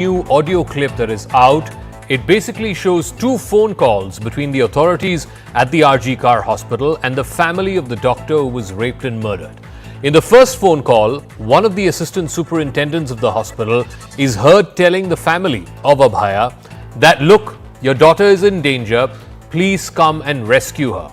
New audio clip that is out. It basically shows two phone calls between the authorities at the RG Kar hospital and the family of the doctor who was raped and murdered. In the first phone call, one of the assistant superintendents of the hospital is heard telling the family of Abhaya that, look, your daughter is in danger, please come and rescue her.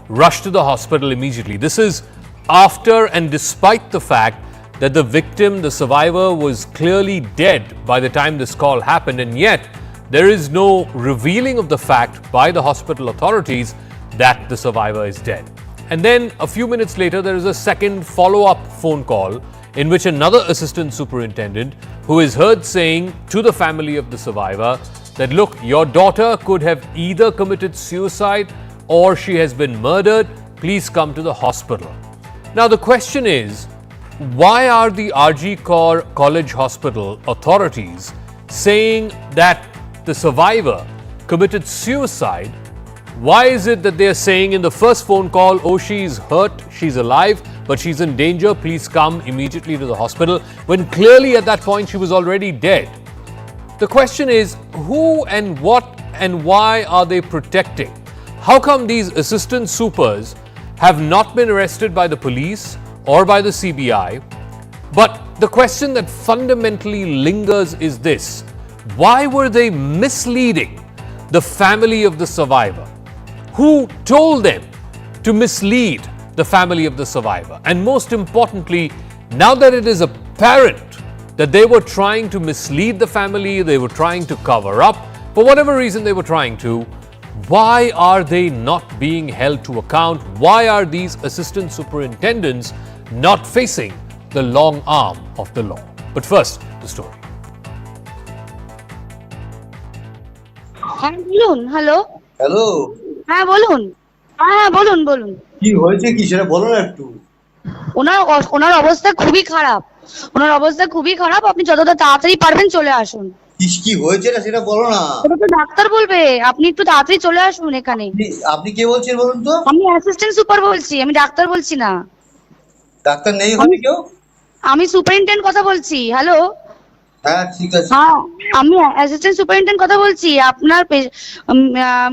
Rush to the hospital immediately. This is after and despite the fact that the victim, the survivor, was clearly dead by the time this call happened, and yet there is no revealing of the fact by the hospital authorities that the survivor is dead. And then a few minutes later, there is a second follow-up phone call in which another assistant superintendent who is heard saying to the family of the survivor that, look, your daughter could have either committed suicide or she has been murdered, please come to the hospital. Now the question is, why are the RG Kar College Hospital authorities saying that the survivor committed suicide? Why is it that they are saying in the first phone call, oh, she's hurt, she's alive, but she's in danger, please come immediately to the hospital, when clearly at that point she was already dead? The question is, who and what and why are they protecting? How come these assistant supers have not been arrested by the police or by the CBI? But the question that fundamentally lingers is this: why were they misleading the family of the survivor? Who told them to mislead the family of the survivor? And most importantly, now that it is apparent that they were trying to mislead the family, they were trying to cover up, for whatever reason they were trying to, why are they not being held to account? Why are these assistant superintendents not facing the long arm of the law? But first, the story. Hello hello হ্যাঁ বলুন হ্যাঁ বলুন বলুন কি হয়েছে কি সেটা বলো না একটু। ওনার ওনার অবস্থা খুবই খারাপ, আপনি যতটা তাড়াতাড়ি পারবেন চলে আসুন। কি হয়েছে না সেটা বলো না। ওটা তো ডাক্তার বলবে, আপনি একটু তাড়াতাড়ি চলে আসুন এখানে। আপনি কে বলছেন বলুন তো? আমি অ্যাসিস্ট্যান্ট সুপার বলছি, আমি ডাক্তার বলছি না। ডাক্তার নেই হবে কেউ? আমি সুপারিনটেন্ডেন্ট কথা বলছি। হ্যালো হ্যাঁ ঠিক আছে। হ্যাঁ আমি অ্যাসিস্ট্যান্ট সুপারিনটেন্ডেন্ট কথা বলছি। আপনার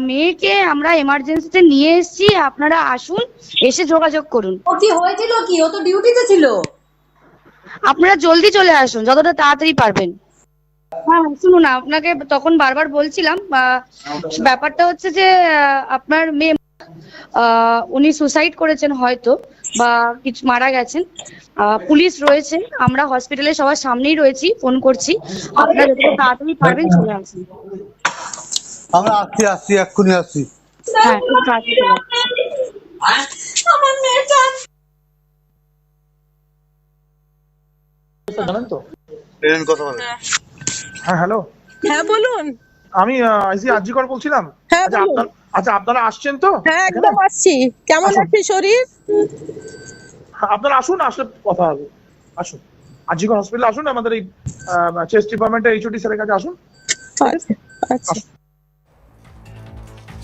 মেয়েকে আমরা এমার্জেন্সিতে নিয়ে এসেছি, আপনারা আসুন, এসে যোগাযোগ করুন। ও কি হয়েছিল কি? ও তো ডিউটিতে ছিল। আপনারা জলদি চলে আসুন, যতটা তাড়াতাড়ি পারবেন। হ্যাঁ শুনুন, আপনাকে তখন বারবার বলছিলাম, ব্যাপারটা হচ্ছে যে আপনার মেয়ে উনি সুসাইড করেছেন হয়তো, বা কিছু মারা গেছেন। পুলিশ রয়েছে, আমরা হসপিটালে সবার সামনেই রয়েছি, ফোন করছি, আপনারা যতটা তাড়াতাড়ি পারবেন চলে আসুন। আমরা আসছি এক্ষুনি আসছি। হ্যাঁ খুব তাড়াতাড়ি চলে আসুন। আমার মেয়েটা জানেন তো? ট্রেন কথা বলে। হ্যাঁ হ্যালো, হ্যাঁ বলুন। আমি আরজি কর বলছিলাম। হ্যাঁ আচ্ছা আপনারা আসছেন তো? হ্যাঁ একদম আসছি। কেমন আছে শরীর? আপনারা আসুন, আসলে কথা হবে। আসুন আরজি কর হসপিটালে আসুন, আমাদের এই চেস্ট ডিপার্টমেন্টের এইচওডি স্যারের কাছে আসুন। আচ্ছা।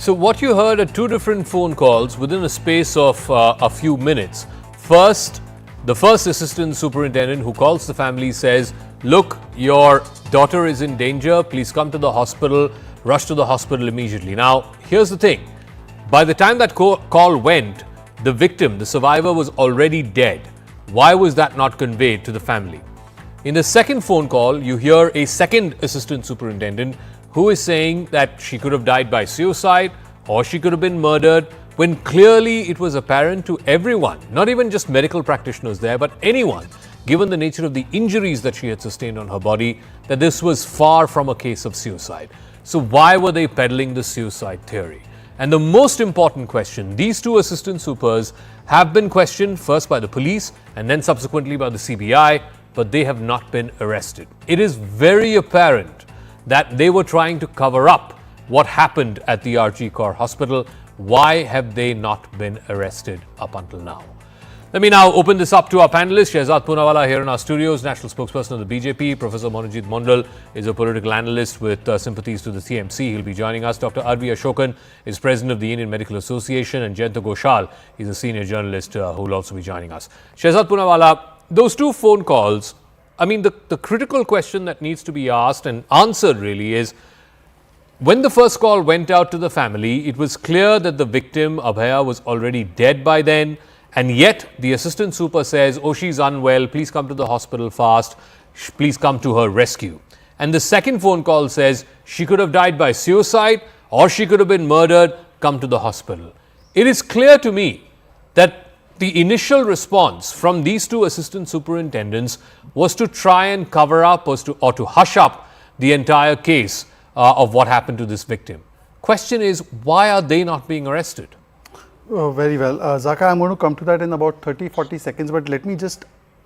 So what you heard are two different phone calls within a space of a few minutes. First, the first assistant superintendent who calls the family says, look, your daughter is in danger, please come to the hospital, rush to the hospital immediately. Now, here's the thing. By the time that call went, the victim, the survivor, was already dead. Why was that not conveyed to the family? In the second phone call, you hear a second assistant superintendent who is saying that she could have died by suicide or she could have been murdered, when clearly it was apparent to everyone, not even just medical practitioners there, but anyone, given the nature of the injuries that she had sustained on her body, that this was far from a case of suicide. So why were they peddling the suicide theory? And the most important question, these two assistant supers have been questioned first by the police and then subsequently by the CBI, but they have not been arrested. It is very apparent that they were trying to cover up what happened at the RG Kar hospital. Why have they not been arrested up until now? Let me now open this up to our panelists. Shehzad Poonawalla here in our studios, national spokesperson of the BJP. Professor Monojit Mondal is a political analyst with sympathies to the TMC. He'll be joining us. Dr. Arvi Ashokan is president of the Indian Medical Association, and Jayanta Ghoshal is a senior journalist who will also be joining us. Shehzad Poonawalla, those two phone calls I mean, the critical question that needs to be asked and answered really is, when the first call went out to the family, it was clear that the victim, Abhaya, was already dead by then, and yet the assistant super says, oh, she's unwell, please come to the hospital fast, please come to her rescue. And the second phone call says she could have died by suicide or she could have been murdered, come to the hospital. It is clear to me that the initial response from these two assistant superintendents was to try and cover up or to hush up the entire case of what happened to this victim. Question is, why are they not being arrested? Very well. Zaka, I'm going to come to that in about 30-40 seconds, but let me just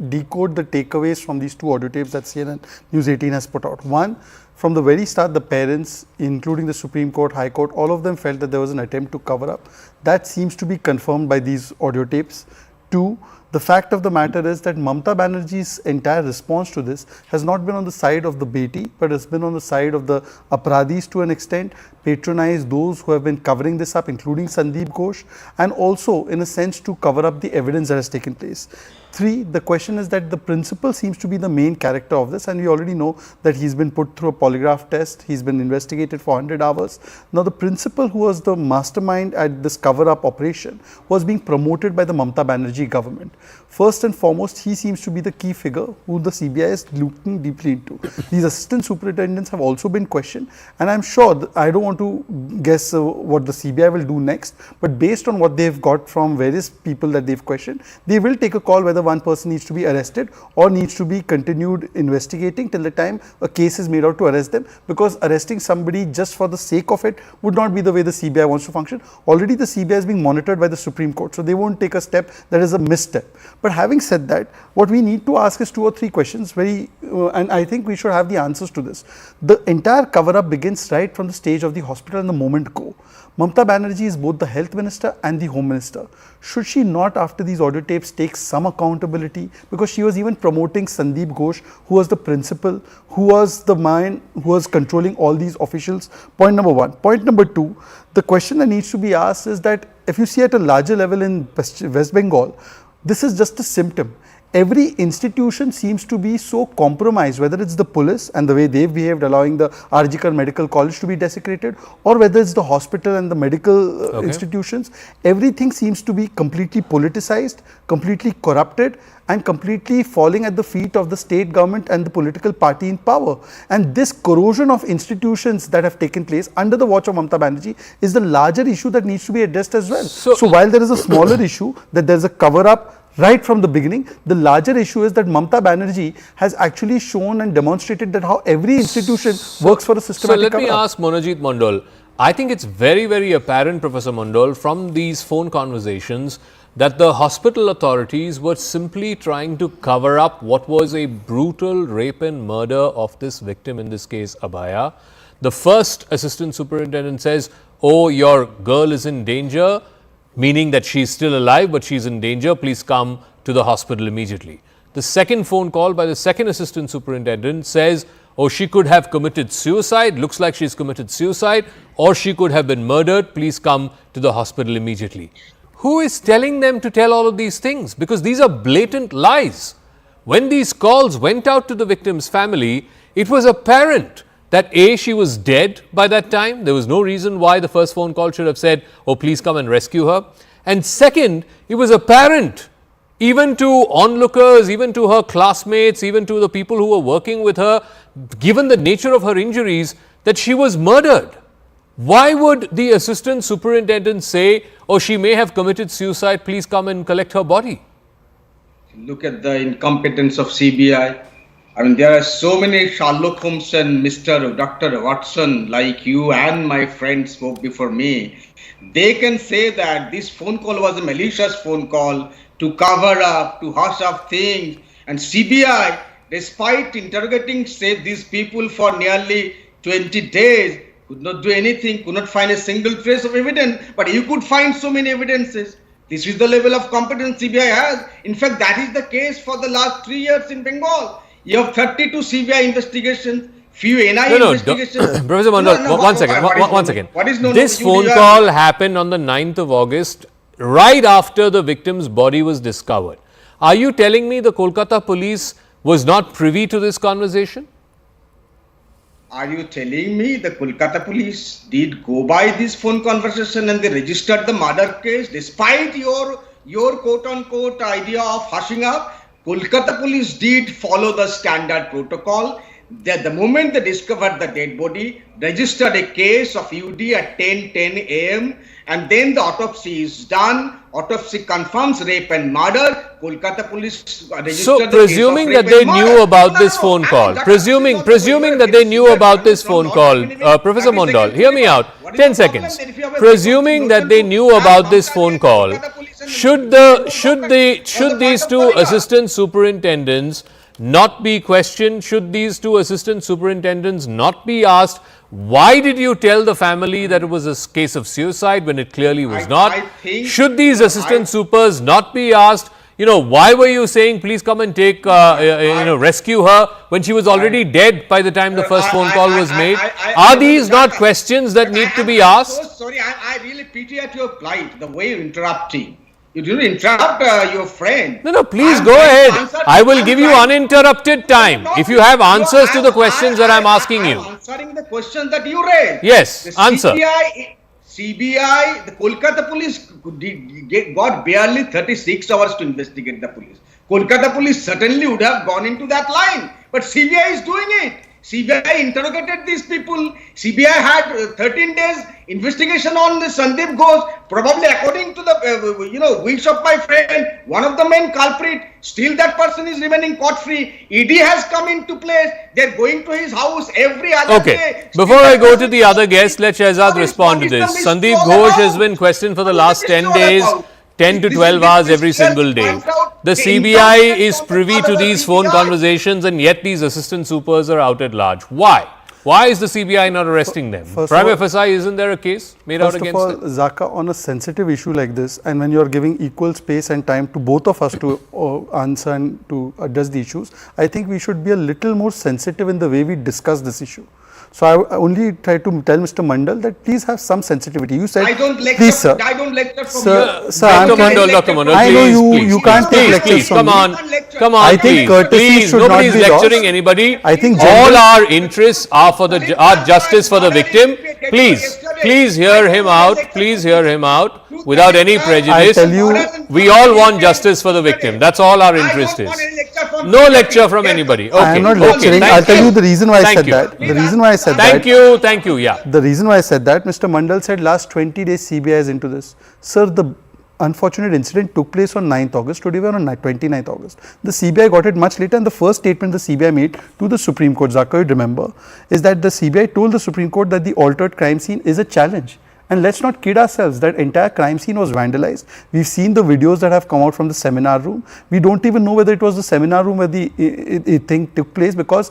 decode the takeaways from these two audio tapes that CNN News 18 has put out. One, from the very start, the parents, including the Supreme Court, High Court, all of them felt that there was an attempt to cover up. That seems to be confirmed by these audio tapes. Two, the fact of the matter is that Mamata Banerjee's entire response to this has not been on the side of the Beti, but has been on the side of the Apradhis to an extent, patronized those who have been covering this up, including Sandeep Ghosh, and also in a sense to cover up the evidence that has taken place. Three, the question is that the principal seems to be the main character of this, and we already know that he's been put through a polygraph test, he's been investigated for 100 hours. Now the principal who was the mastermind at this cover-up operation was being promoted by the Mamata Banerjee government. First and foremost, he seems to be the key figure who the CBI is looking deeply into. These assistant superintendents have also been questioned, and I'm sure, I don't want to guess what the CBI will do next, but based on what they've got from various people that they've questioned, they will take a call whether one person needs to be arrested or needs to be continued investigating till the time a case is made out to arrest them, because arresting somebody just for the sake of it would not be the way the CBI wants to function. Already the CBI is being monitored by the Supreme Court, so they won't take a step that is a misstep. But having said that, what we need to ask is 2 or 3 questions and I think we should have the answers to this. The entire cover-up begins right from the stage of the hospital and the moment go. Mamata Banerjee is both the health minister and the home minister. Should she not, after these audio tapes, take some accountability? Because she was even promoting Sandeep Ghosh, who was the principal, who was the man who was controlling all these officials. Point number 1. Point number 2, the question that needs to be asked is that if you see at a larger level in West Bengal, this is just a symptom. Every institution seems to be so compromised, whether it's the police and the way they've behaved, allowing the RG Medical College to be desecrated, or whether it's the hospital and the medical institutions. Everything seems to be completely politicized, completely corrupted, and completely falling at the feet of the state government and the political party in power. And this corrosion of institutions that have taken place under the watch of Mamata Banerjee is the larger issue that needs to be addressed as well. So while there is a smaller issue that there's a cover-up right from the beginning, the larger issue is that Mamata Banerjee has actually shown and demonstrated that how every institution works for a systematic So let me ask Monojit Mondal. I think it's very, very apparent, Professor Mondal, from these phone conversations that the hospital authorities were simply trying to cover up what was a brutal rape and murder of this victim, in this case Abhaya. The first assistant superintendent says, oh, your girl is in danger, meaning that she is still alive, but she is in danger, please come to the hospital immediately. The second phone call by the second assistant superintendent says, oh, she could have committed suicide, looks like she's committed suicide, or she could have been murdered, please come to the hospital immediately. Who is telling them to tell all of these things? Because these are blatant lies. When these calls went out to the victim's family, it was apparent that A, she was dead by that time. There was no reason why the first phone call should have said, oh, please come and rescue her. And second, it was apparent even to onlookers, even to her classmates, even to the people who were working with her, given the nature of her injuries, that she was murdered. Why would the assistant superintendent say, oh, she may have committed suicide, please come and collect her body? Look at the incompetence of CBI. I mean, there are so many Sherlock Holmes and Dr. Watson like you and my friend spoke before me. They can say that this phone call was a malicious phone call to cover up, to hush up things. And CBI, despite interrogating, say, these people for nearly 20 days, could not do anything, could not find a single trace of evidence. But you could find so many evidences. This is the level of competence CBI has. In fact, that is the case for the last 3 years in Bengal. You have 32 CBI investigations, few NI investigations. Professor Mondal, one second. What is known? This phone call happened on the 9th of August, right after the victim's body was discovered. Are you telling me the Kolkata police was not privy to this conversation? Are you telling me the Kolkata police did go by this phone conversation and they registered the murder case despite your quote unquote idea of hushing up? Kolkata police did follow the standard protocol. That the moment they discovered the dead body, registered a case of UD at 10:10 a.m. and then the autopsy is done. Autopsy confirms rape and murder. Kolkata police registered So, presuming that they knew about this phone call, presuming that they knew about this phone call, Professor Mondal, hear me out, 10 seconds. Presuming that they knew about this phone call, should these two assistant superintendents not be questioned? Should these two assistant superintendents not be asked, why did you tell the family that it was a case of suicide when it clearly was not? Should these assistant supers not be asked, why were you saying please come and take, rescue her when she was already dead by the time the first phone call was made? Are these not questions that need to be asked? I'm so sorry, I really pity at your plight, the way you're interrupting. You didn't interrupt your friend. No, please go ahead. I will give you uninterrupted time if you have answers to the questions that I'm asking you. I'm answering the question that you raised. Yes, answer. CBI, the Kolkata police got barely 36 hours to investigate the police. Kolkata police certainly would have gone into that line, but CBI is doing it. CBI interrogated these people. CBI had 13 days investigation on the Sandeep Ghosh, probably according to the wish of my friend, one of the main culprit. Still that person is remaining caught-free. ED has come into place. They're going to his house every other day. Before I go to the other guest, let Shehzad respond to this. Sandeep Ghosh has been questioned for the last 10 days. 10 to 12 hours every single day. The CBI is privy to these phone conversations, and yet these assistant supers are out at large. Why? Why is the CBI not arresting them? Prima facie, isn't there a case made out against them? First of all, Zaka, on a sensitive issue like this, and when you are giving equal space and time to both of us to answer and to address the issues, I think we should be a little more sensitive in the way we discuss this issue. So I only try to tell Mr. Mandal that please have some sensitivity. You said, I don't lecture, please, sir. I don't lecture from Sir, here. sir, Dr. Mandal, I know please, you can't take lectures please, from come me. on, I think courtesy please, should not nobody's be lecturing lost. anybody. I think all our interests are for our justice for the victim. Please hear him out. Please hear him out without any prejudice. I tell you, we all want justice for the victim. That's all our interest is. No lecture from anybody. Okay. I am not lecturing. I'll tell you the reason why I said you. that. The reason why I said Thank that. Thank you. Yeah. The reason why I said that, Mr. Mandal said last 20 days CBI is into this. Sir, the unfortunate incident took place on 9th August. Today we are on 29th August. The CBI got it much later, and the first statement the CBI made to the Supreme Court, Zaka, you'd remember, is that the CBI told the Supreme Court that the altered crime scene is a challenge. And let's not kid ourselves, that entire crime scene was vandalized. We've seen the videos that have come out from the seminar room. We don't even know whether it was the seminar room where the thing took place, because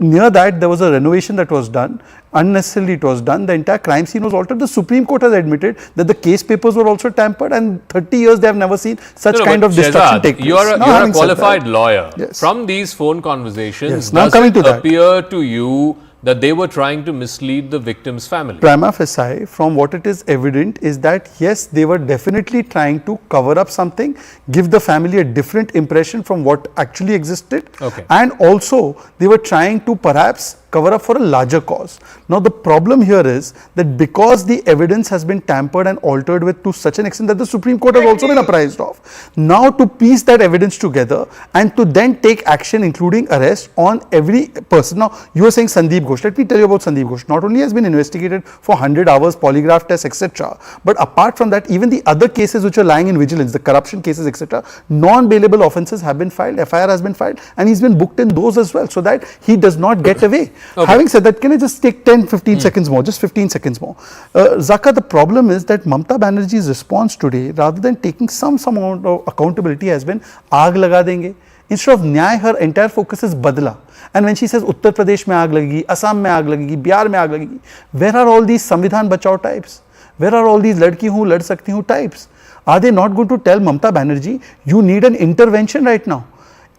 near that there was a renovation that was done. Unnecessarily it was done. The entire crime scene was altered. The Supreme Court has admitted that the case papers were also tampered, and 30 years they have never seen such kind of destruction take place. You're a qualified lawyer. Yes. From these phone conversations, now does coming it to that. appear to you that they were trying to mislead the victim's family? Prima facie, from what it is evident, is that yes, they were definitely trying to cover up something, give the family a different impression from what actually existed, and also they were trying to perhaps cover up for a larger cause. Now the problem here is that because the evidence has been tampered and altered with to such an extent that the Supreme Court has also been apprised of, now to piece that evidence together and to then take action including arrest on every person. Now you are saying Sandeep Ghosh. Let me tell you about Sandeep Ghosh. Not only has been investigated for 100 hours, polygraph tests, etc., but apart from that, even the other cases which are lying in vigilance, the corruption cases, etc., non-bailable offences have been filed, FIR has been filed, and he's been booked in those as well, so that he does not get away. Having said that, can I just take 10-15 seconds more, just 15 seconds more. Zaka, the problem is that Mamata Banerjee's response today, rather than taking some amount of accountability, has been aag laga denge. Instead of nyay, her entire focus is badla. And when she says Uttar Pradesh mein aag lagegi, Assam mein aag lagegi, Bihar mein aag lagegi, where are all these Samvidhan Bachao types? Where are all these ladki hu lad sakti hu types? Are they not going to tell Mamata Banerjee, you need an intervention right now?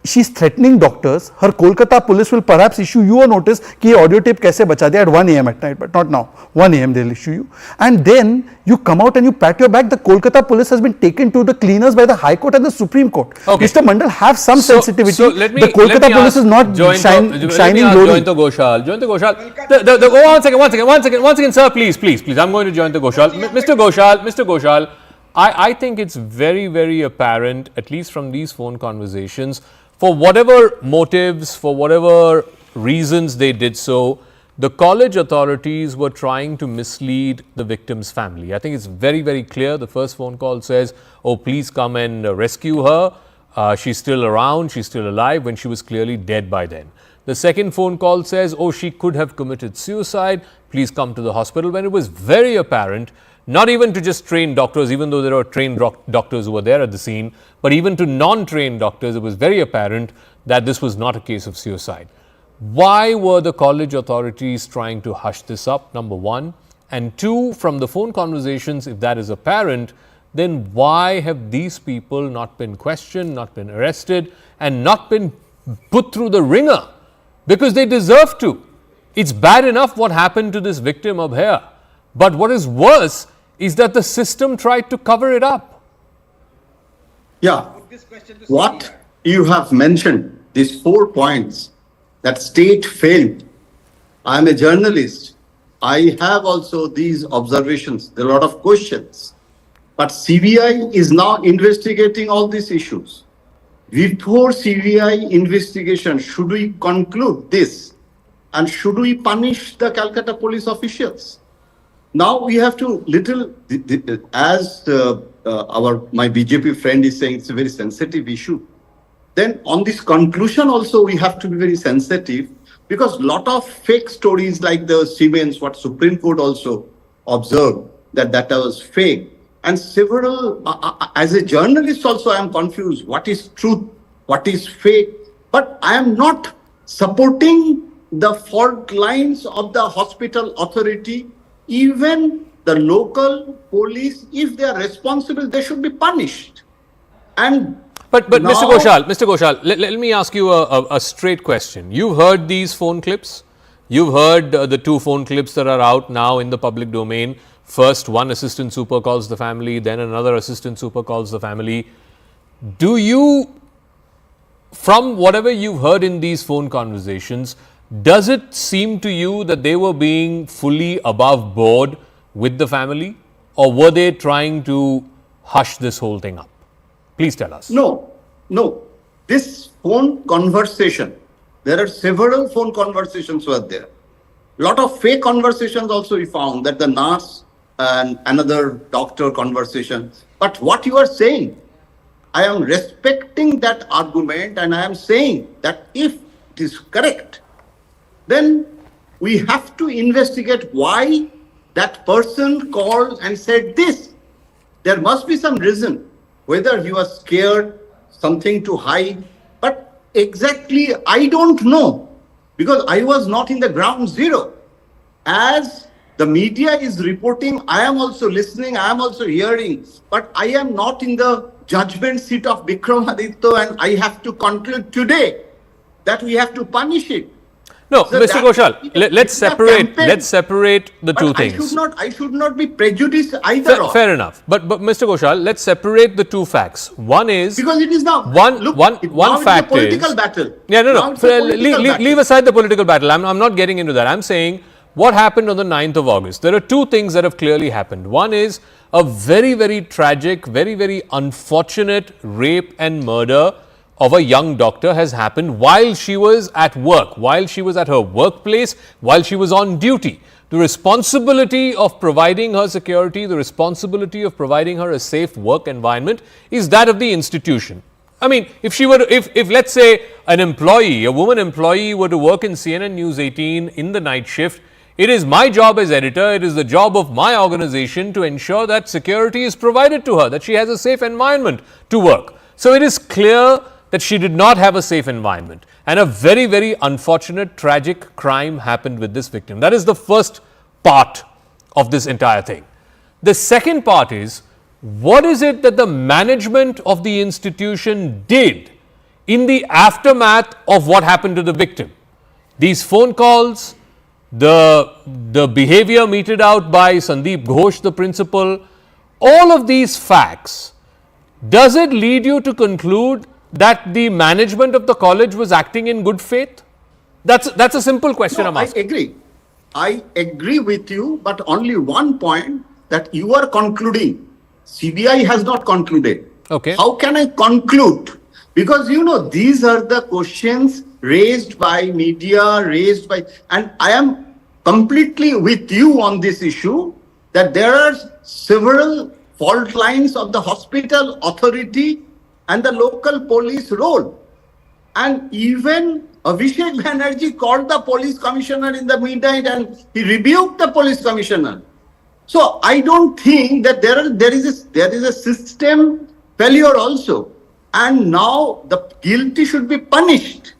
she's threatening doctors. Her Kolkata police will perhaps issue you a notice कि ये audio tape कैसे बचा दिया at 1 a.m. at night, but not now. 1 a.m. they'll issue you, and then you come out and you pat your back. The Kolkata police has been taken to the cleaners by the High Court and the Supreme Court. Okay. Mr. Mandal, have some sensitivity. So let me, the Kolkata police is not shining glory. Join the Goshal. One second, sir, please. I'm going to join the Goshal. Mr. Goshal, I think it's very, very apparent, at least from these phone conversations, for whatever motives, for whatever reasons they did so, the college authorities were trying to mislead the victim's family. I think it's very, very clear. The first phone call says, oh, please come and rescue her. She's still around, she's still alive, when she was clearly dead by then. The second phone call says, oh, she could have committed suicide. Please come to the hospital, when it was very apparent, not even to just trained doctors, even though there were trained doctors who were there at the scene, but even to non-trained doctors, it was very apparent that this was not a case of suicide. Why were the college authorities trying to hush this up, number one? And two, from the phone conversations, if that is apparent, then why have these people not been questioned, not been arrested, and not been put through the ringer? Because they deserve to. It's bad enough what happened to this victim of here. But what is worse is that the system tried to cover it up. Yeah, what you have mentioned, these 4 points that state failed. I am a journalist. I have also these observations. There are a lot of questions. But CBI is now investigating all these issues. Before CBI investigation, should we conclude this? And should we punish the Calcutta police officials? Now we have to as my BJP friend is saying, it's a very sensitive issue. Then on this conclusion also we have to be very sensitive, because lot of fake stories like the Siemens, what Supreme Court also observed that was fake. And several, as a journalist also I am confused, what is truth, what is fake. But I am not supporting the fault lines of the hospital authority. Even the local police, if they are responsible, they should be punished. And But now, Mr. Goshal, let me ask you a straight question. You've heard these phone clips. You've heard the 2 phone clips that are out now in the public domain. First, one assistant super calls the family, then another assistant super calls the family. Do you, from whatever you've heard in these phone conversations, does it seem to you that they were being fully above board with the family, or were they trying to hush this whole thing up? Please tell us. No. This phone conversation, there are several phone conversations were there. Lot of fake conversations also we found, that the nurse and another doctor conversation. But what you are saying, I am respecting that argument, and I am saying that if it is correct, then we have to investigate why that person called and said this. There must be some reason, whether he was scared, something to hide. But exactly, I don't know, because I was not in the ground zero. As the media is reporting, I am also listening, I am also hearing, but I am not in the judgment seat of Vikramaditya, and I have to conclude today that we have to punish it. No, So Mr. Goshal, let's separate the But two things. I should not be prejudiced either. Fair enough. But Mr. Goshal, let's separate the two facts. One is, Because it is now one fact it's a political is, battle. Yeah, no. Now it's a political battle. Leave aside the political battle. I'm not getting into that. I'm saying what happened on the 9th of August. There are 2 things that have clearly happened. One is a very, very tragic, very, very unfortunate rape and murder of a young doctor has happened while she was at work, while she was at her workplace, while she was on duty. The responsibility of providing her security, the responsibility of providing her a safe work environment is that of the institution. I mean, if let's say a woman employee were to work in CNN News 18 in the night shift, it is my job as editor, it is the job of my organization to ensure that security is provided to her, that she has a safe environment to work. So it is clear that she did not have a safe environment, and a very, very unfortunate, tragic crime happened with this victim. That is the first part of this entire thing. The second part is, what is it that the management of the institution did in the aftermath of what happened to the victim. These phone calls, the behavior meted out by Sandeep Ghosh, the principal, all of these facts, does it lead you to conclude that the management of the college was acting in good faith? That's a simple question I'm asking. I agree with you, but only one point that you are concluding. CBI has not concluded. Okay. How can I conclude? Because these are the questions raised by media, and I am completely with you on this issue that there are several fault lines of the hospital authority and the local police role. And even Abhishek Banerjee called the police commissioner in the midnight and he rebuked the police commissioner. So I don't think that there is a system failure also. And now the guilty should be punished.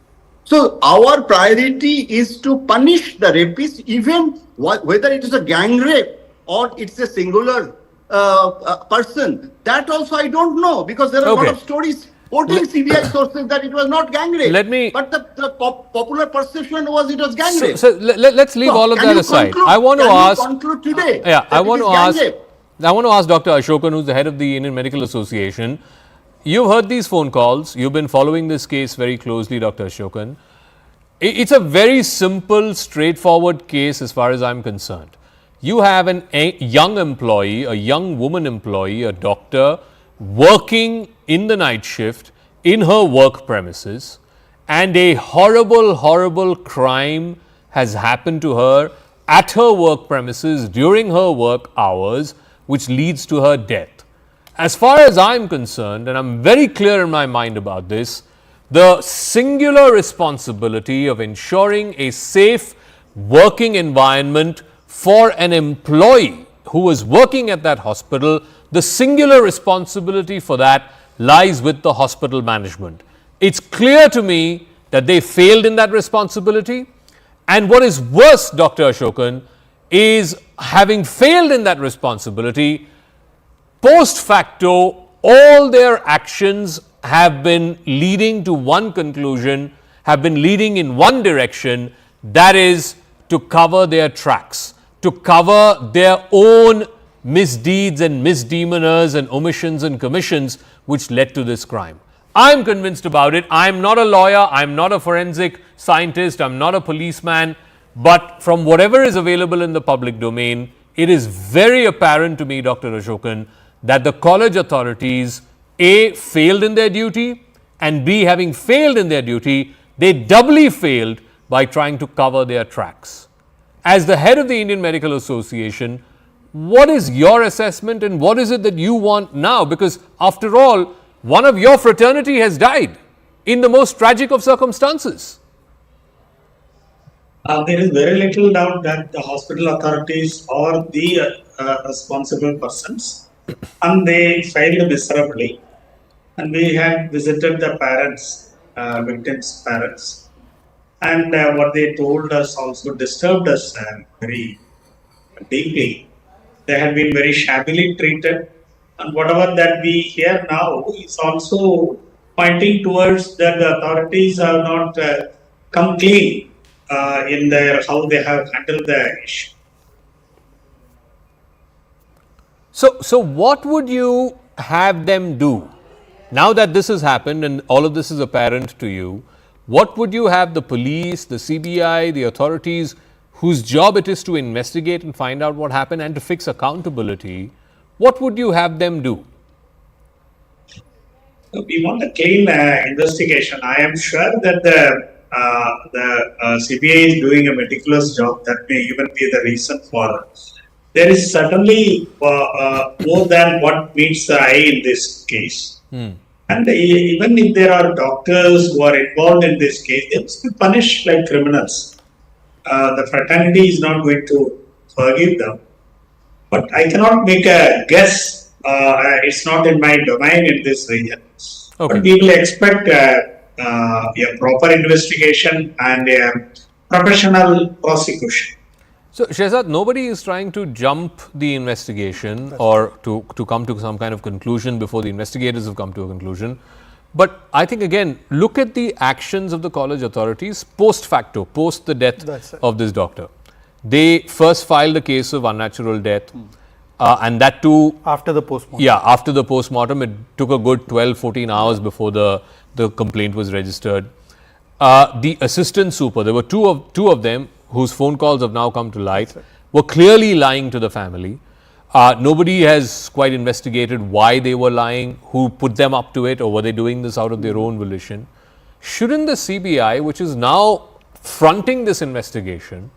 So our priority is to punish the rapist, even whether it is a gang rape or it's a singular person. That also I don't know, because there are a lot of stories quoting CBI sources that it was not gang rape. But the popular perception was it was gang rape. So let's leave all of that aside. I want to ask. Conclude today. Yeah, I want to ask Dr. Ashokan, who's the head of the Indian Medical Association. You've heard these phone calls. You've been following this case very closely, Dr. Ashokan. It's a very simple, straightforward case as far as I'm concerned. You have a young employee, a young woman employee, a doctor, working in the night shift in her work premises, and a horrible, horrible crime has happened to her at her work premises during her work hours, which leads to her death. As far as I'm concerned, and I'm very clear in my mind about this, the singular responsibility of ensuring a safe working environment for an employee who was working at that hospital, the singular responsibility for that lies with the hospital management. It's clear to me that they failed in that responsibility. And what is worse, Dr. Ashokan, is having failed in that responsibility, post facto, all their actions have been leading to one conclusion, have been leading in one direction, that is to cover their tracks, to cover their own misdeeds and misdemeanors and omissions and commissions which led to this crime. I'm convinced about it. I'm not a lawyer, I'm not a forensic scientist, I'm not a policeman, but from whatever is available in the public domain, it is very apparent to me, Dr. Ashokan, that the college authorities, A, failed in their duty, and B, having failed in their duty, they doubly failed by trying to cover their tracks. As the head of the Indian Medical Association, what is your assessment and what is it that you want now? Because after all, one of your fraternity has died in the most tragic of circumstances. There is very little doubt that the hospital authorities are the responsible persons, and they failed miserably. And we had visited the parents, victims' parents, and what they told us also disturbed us very deeply. They had been very shabbily treated, and whatever that we hear now is also pointing towards that the authorities have not come clean in their how they have handled the issue. So what would you have them do? Now that this has happened and all of this is apparent to you, what would you have the police, the CBI, the authorities whose job it is to investigate and find out what happened and to fix accountability, what would you have them do? We want a clean investigation. I am sure that the CBI is doing a meticulous job. That may even be the reason for. There is certainly more than what meets the eye in this case. And even if there are doctors who are involved in this case, they must be punished like criminals. The fraternity is not going to forgive them. But I cannot make a guess. It's not in my domain in this region. Okay. But we will expect a proper investigation and a professional prosecution. So, Shehzad, nobody is trying to jump the investigation or to come to some kind of conclusion before the investigators have come to a conclusion. But I think again, look at the actions of the college authorities post facto, post the death That's right. of this doctor. They first filed a case of unnatural death, and that too, After the postmortem. yeah, after the postmortem, it took a good 12, 14 hours before the complaint was registered. The assistant super, there were two of them whose phone calls have now come to light, were clearly lying to the family. Nobody has quite investigated why they were lying, who put them up to it, or were they doing this out of their own volition. Shouldn't the CBI, which is now fronting this investigation,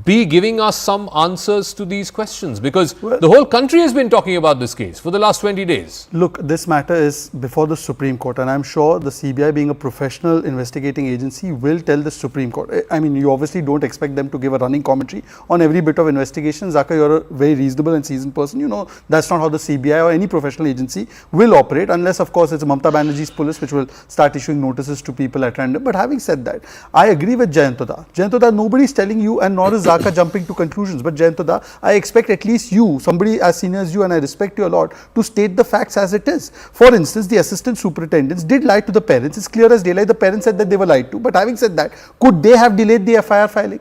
be giving us some answers to these questions? Because the whole country has been talking about this case for the last 20 days. Look, this matter is before the Supreme Court, and I'm sure the CBI, being a professional investigating agency, will tell the Supreme Court. I mean, you obviously don't expect them to give a running commentary on every bit of investigation. Zaka, you're a very reasonable and seasoned person. You know that's not how the CBI or any professional agency will operate, unless, of course, it's Mamata Banerjee's police which will start issuing notices to people at random. But having said that, I agree with Jayantoda. Jayantoda, nobody is telling you, and nor is Zaka jumping to conclusions. But Jayantoda, I expect at least you, somebody as senior as you, and I respect you a lot, to state the facts as it is. For instance, the assistant superintendents did lie to the parents. It's clear as daylight. The parents said that they were lied to. But having said that, could they have delayed the FIR filing?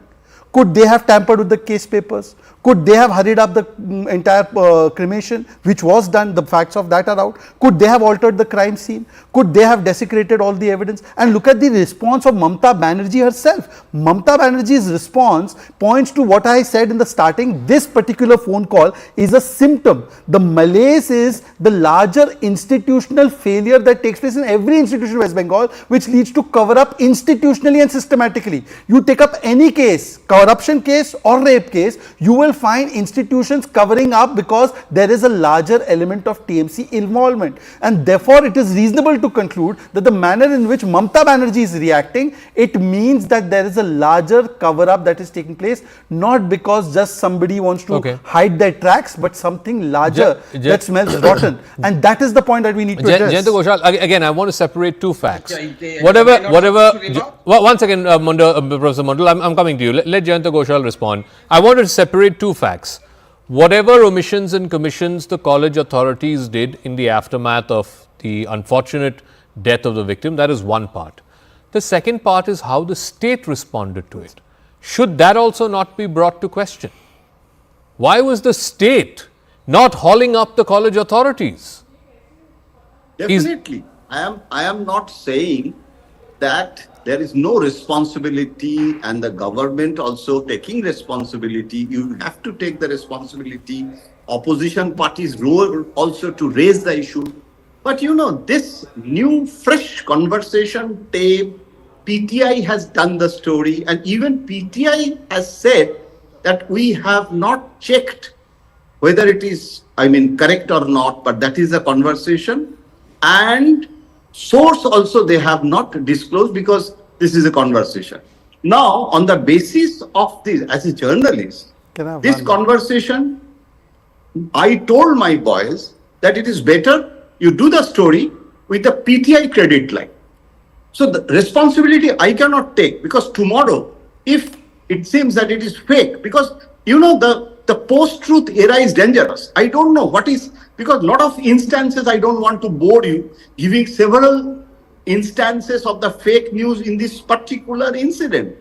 Could they have tampered with the case papers? Could they have hurried up the entire cremation, which was done? The facts of that are out. Could they have altered the crime scene? Could they have desecrated all the evidence? And look at the response of Mamata Banerjee herself. Mamata Banerjee's response points to what I said in the starting. This particular phone call is a symptom. The malaise is the larger institutional failure that takes place in every institution in West Bengal, which leads to cover up institutionally and systematically. You take up any case, corruption case or rape case, you will find institutions covering up because there is a larger element of TMC involvement, and therefore it is reasonable to conclude that the manner in which Mamata Banerjee is reacting, it means that there is a larger cover up that is taking place, not because just somebody wants to hide their tracks, but something larger that smells rotten, and that is the point that we need to address. Jayanta Ghoshal, again, I want to separate two facts. One second, Professor Mondal, I'm coming to you. Let Jayanta Ghoshal respond. I want to separate two facts. Whatever omissions and commissions the college authorities did in the aftermath of the unfortunate death of the victim, that is one part. The second part is how the state responded to it. Should that also not be brought to question? Why was the state not hauling up the college authorities? Definitely. I am not saying that there is no responsibility, and the government also taking responsibility. You have to take the responsibility. Opposition parties' role also to raise the issue. But you know, this new fresh conversation tape, PTI has done the story, and even PTI has said that we have not checked whether it is, correct or not, but that is a conversation. And source also they have not disclosed because this is a conversation. Now, on the basis of this, as a journalist, this conversation, I told my boys that it is better you do the story with a PTI credit line. So the responsibility I cannot take, because tomorrow, if it seems that it is fake, because you know the post-truth era is dangerous. I don't know what is, because a lot of instances, I don't want to bore you, giving several instances of the fake news in this particular incident.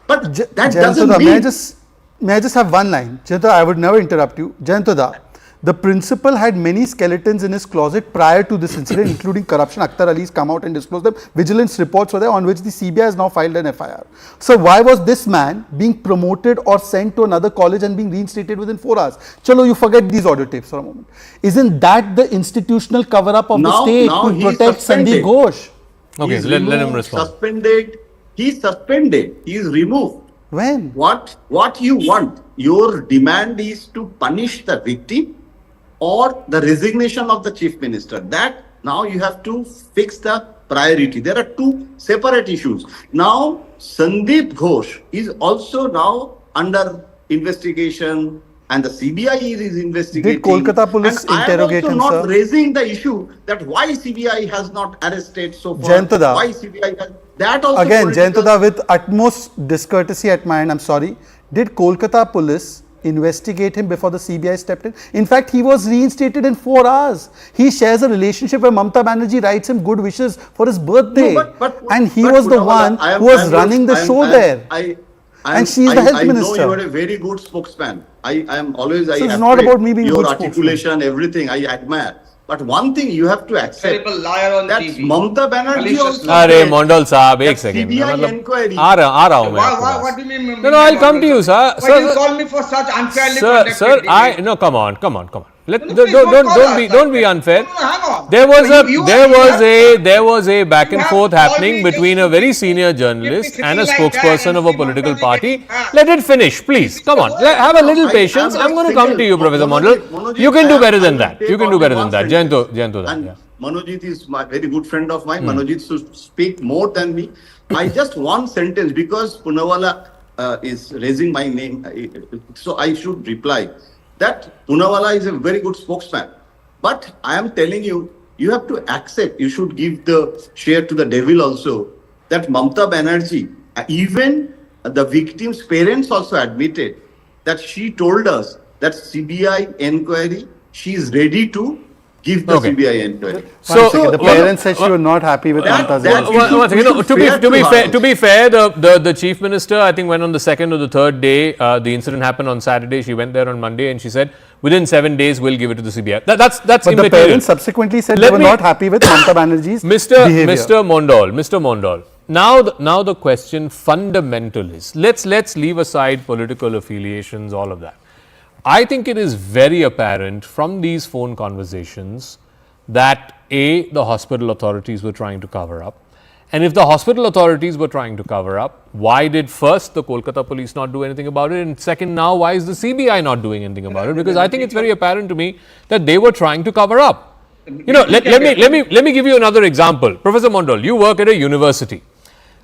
But that doesn't mean... May I just have one line? Jayantoda, I would never interrupt you. Jayantoda, the principal had many skeletons in his closet prior to this incident, including corruption. Akhtar Ali's come out and disclosed them. Vigilance reports were there on which the CBI has now filed an FIR. So why was this man being promoted or sent to another college and being reinstated within 4 hours? Chalo, you forget these audio tapes for a moment. Isn't that the institutional cover-up of the state to protect Sandeep Ghosh? Okay, let him respond. He's suspended. He is removed. When? What you want? Your demand is to punish the victim or the resignation of the chief minister. That now you have to fix the priority. There are two separate issues. Now, Sandeep Ghosh is also now under investigation, and the CBI is investigating. Did Kolkata police interrogate him, sir? I am also not raising the issue that why CBI has not arrested so far. Jayantoda. Why CBI has... That also again, Jayantoda, with utmost discourtesy at my end, I'm sorry. Did Kolkata police investigate him before the CBI stepped in. In fact, he was reinstated in 4 hours. He shares a relationship where Mamata Banerjee writes him good wishes for his birthday. And he was the one who was running the show there. And she is the health minister. I know you are a very good spokesman. I am always, So it's not about me being a your good articulation, everything, I admire. But one thing you have to accept, Terrible liar on that TV. Mamata Banerjee Malicious also liar. अरे मंडल साहब एक that second CBI inquiry. आ रहा हूँ मैं आपके पास. What do you mean? No, I'll come to you, sir. Why do you call me for such unfairly conducted Sir, debate? no, come on. Let, No, please don't call us don't be like that. unfair. No, hang on. There was a back You and have forth called happening me between just a very to senior keep me journalist sitting and a like that spokesperson and of a see political Mamata party. getting- Let it finish, please. Come on. Have a little patience. I'm going to come to you, Professor Mondal. You can do better than that. You can do better than that. Jayanto, that. And Yeah. Manojit is my very good friend of mine. Manojit should speak more than me. I just one sentence, because Poonawalla is raising my name, so I should reply that Poonawalla is a very good spokesman. But I am telling you, you have to accept, you should give the share to the devil also, that Mamata Banerjee, even the victim's parents also admitted that she told us that CBI inquiry, she is ready to give the Okay. CBI inquiry. So, the parents said she was not happy with Mamata's that- answer. One second. No, Fair to be fair, the chief minister, I think, went on the second or the third day. The incident happened on Saturday. She went there on Monday, and she said, within 7 days, we'll give it to the CBI. That's But the immaterial. parents subsequently said Let they were me- not happy with Mamata Banerjee's behavior. Mr. Mondal. Now the question fundamental is, let's leave aside political affiliations, all of that. I think it is very apparent from these phone conversations that the hospital authorities were trying to cover up. And if the hospital authorities were trying to cover up, why did first the Kolkata police not do anything about it? And second, now why is the CBI not doing anything about it? Because I think it's very apparent to me that they were trying to cover up. You know, let me give you another example. Professor Mondal, you work at a university.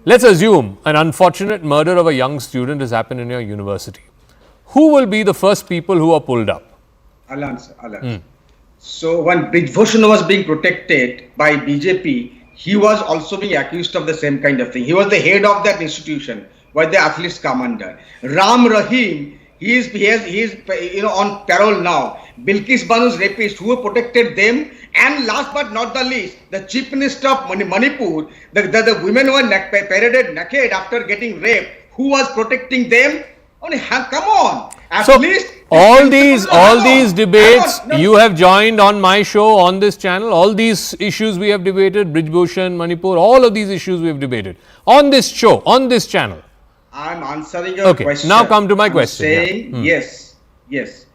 Let's assume an unfortunate murder of a young student has happened in your university. Who will be the first people who are pulled up? I'll answer. So when Brijbhushan was being protected by BJP, he was also being accused of the same kind of thing. He was the head of that institution where the athletes come under. Ram Rahim, he is on parole now. Bilkis Banu's rapist, who protected them, and last but not the least, the chief minister of Manipur, the women who were paraded naked after getting raped, who was protecting them? Come on. At So least all these debates you have joined on my show on this channel. All these issues we have debated, Brijbhushan, Manipur, all of these issues we have debated on this show, on this channel. I'm answering your question. Now come to my question. Saying yes.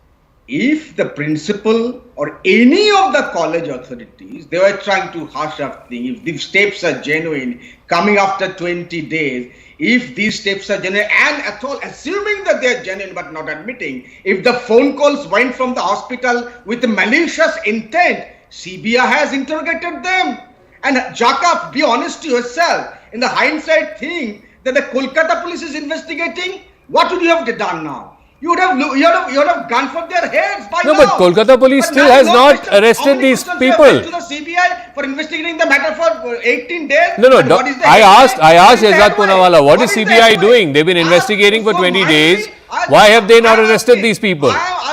If the principal or any of the college authorities, they were trying to hush up things, if these steps are genuine, coming after 20 days, if these steps are genuine, and at all, assuming that they are genuine but not admitting, if the phone calls went from the hospital with malicious intent, CBI has interrogated them. And Jaka, be honest to yourself, in the hindsight thing that the Kolkata police is investigating, what would you have done now? You would have gone for their heads by now. No, but Kolkata police still has not arrested these people. To the CBI for investigating the matter for 18 days. No. And what is the I asked headway? Shehzad Poonawalla, what is the CBI headway? doing? They've been investigating for 20 days. Why have they not arrested these people? I am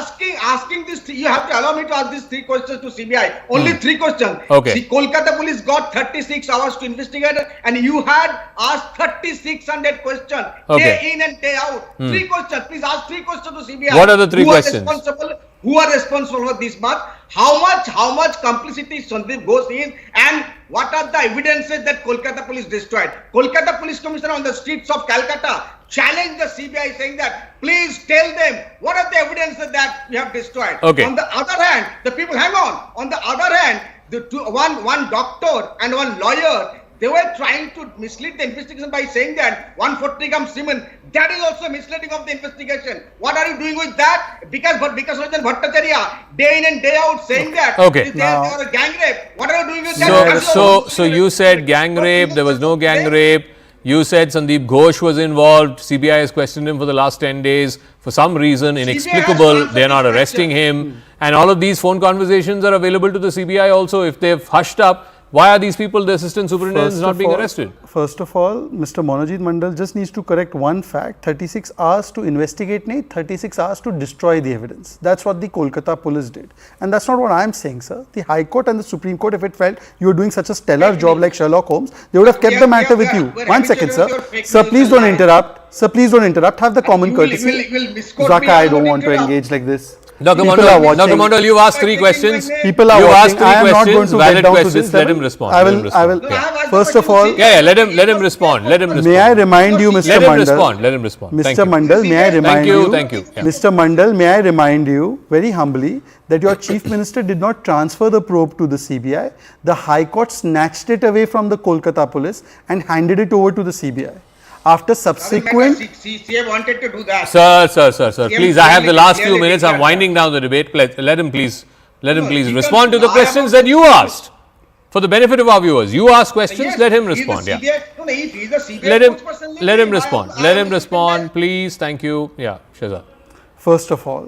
asking this. You have to allow me to ask these 3 questions to CBI. Only 3 questions. Okay. See, Kolkata police got 36 hours to investigate, and you had asked 3,600 questions day in and day out. 3 questions. Please ask 3 questions to CBI. What are the 3 questions? Who are responsible for this much? How much complicity Sandeep goes in, and what are the evidences that Kolkata police destroyed? Kolkata police commissioner on the streets of Calcutta challenged the CBI, saying that please tell them what are the evidences that we have destroyed. Okay. On the other hand, the people hang on. On the other hand, one doctor and one lawyer, they were trying to mislead the investigation by saying that 140 gram semen, that is also misleading of the investigation. What are you doing with that? Because Rajan Bhattacharya, day in and day out, saying that they are a gang rape. What are you doing with that? So you said gang rape, there was no gang rape. You said Sandeep Ghosh was involved. CBI has questioned him for the last 10 days. For some reason, inexplicable, they are not arresting him. And all of these phone conversations are available to the CBI also. If they've hushed up, why are these people, the assistant superintendents, not being arrested? First of all, Mr. Monojit Mandal just needs to correct one fact. 36 hours to investigate, 36 hours to destroy the evidence. That's what the Kolkata police did. And that's not what I'm saying, sir. The High Court and the Supreme Court, if it felt you were doing such a stellar job like Sherlock Holmes, they would have kept the matter with you. 1 second, sir. Sir, please don't interrupt. Sir, please don't interrupt. Have the common courtesy. Zaka, I don't want to engage like this. Dr. People are watching. Dr. Mandal, you've asked 3 questions. People are You've watching. asked 3 I am not going questions, to valid get down to questions. this Let level. him respond. I Let him will. respond. Yeah. First of all, let him respond. Let him respond. may I remind you, Mr. Let him Mandal. respond. Let him respond. Thank Mr. you. Mandal, may I remind you? Thank you. Yeah. Mr. Mandal, may I remind you very humbly that your chief minister did not transfer the probe to the CBI. The High Court snatched it away from the Kolkata police and handed it over to the CBI. After subsequent, CA wanted to do that. Sir, please, I have the last few minutes. I'm winding down the debate. Let him please respond to the questions that you asked. For the benefit of our viewers, you ask questions, let him respond. Yeah. Let him respond. Let him respond, please. Thank you. Yeah, Shahzad. first of all,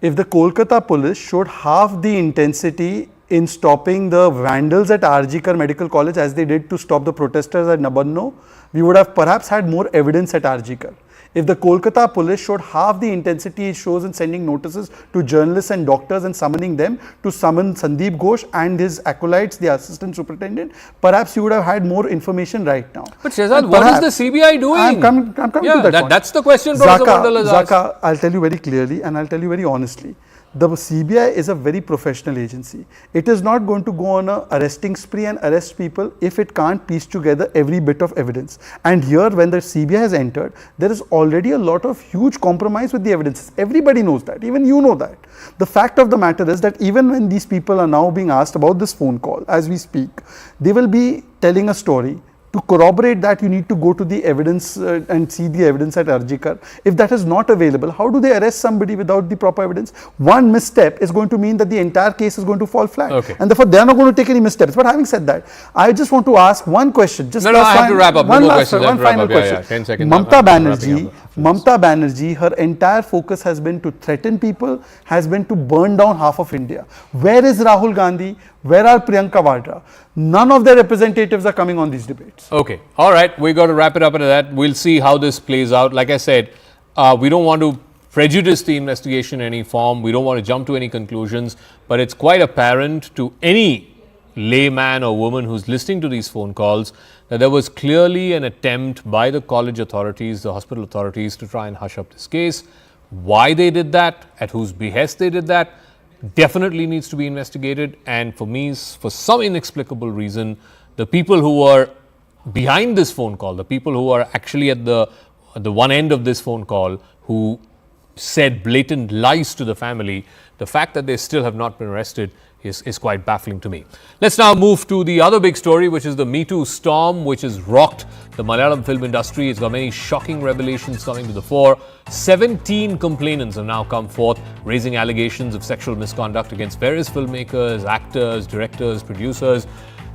if the Kolkata police showed half the intensity in stopping the vandals at RG Medical College as they did to stop the protesters at Nabanno, we would have perhaps had more evidence at RG. If the Kolkata police showed half the intensity it shows in sending notices to journalists and doctors and summoning them to summon Sandeep Ghosh and his acolytes, the assistant superintendent, perhaps you would have had more information right now. But Shahzad, what is the CBI doing? I'm coming to that point. That's the question Professor Mandal has asked. Zaka, I'll tell you very clearly and I'll tell you very honestly. The CBI is a very professional agency. It is not going to go on a arresting spree and arrest people if it can't piece together every bit of evidence. And here, when the CBI has entered, there is already a lot of huge compromise with the evidence. Everybody knows that. Even you know that. The fact of the matter is that even when these people are now being asked about this phone call, as we speak, they will be telling a story. To corroborate that, you need to go to the evidence and see the evidence at Arjikar. If that is not available, how do they arrest somebody without the proper evidence? One misstep is going to mean that the entire case is going to fall flat. Okay. And therefore, they are not going to take any missteps. But having said that, I just want to ask one question. Just I have to wrap up. One Yeah, final question. 10 seconds. Mamata Banerjee, her entire focus has been to threaten people, has been to burn down half of India. Where is Rahul Gandhi? Where are Priyanka Vadra? None of their representatives are coming on these debates. Okay. All right. We got to wrap it up at that. We'll see how this plays out. Like I said, we don't want to prejudice the investigation in any form. We don't want to jump to any conclusions. But it's quite apparent to any layman or woman who's listening to these phone calls that there was clearly an attempt by the college authorities, the hospital authorities, to try and hush up this case. Why they did that, at whose behest they did that, definitely needs to be investigated. And for me, for some inexplicable reason, the people who were behind this phone call, the people who are actually at the one end of this phone call, who said blatant lies to the family, the fact that they still have not been arrested is quite baffling to me. Let's now move to the other big story, which is the Me Too storm, which has rocked the Malayalam film industry. It's got many shocking revelations coming to the fore. 17 complainants have now come forth, raising allegations of sexual misconduct against various filmmakers, actors, directors, producers.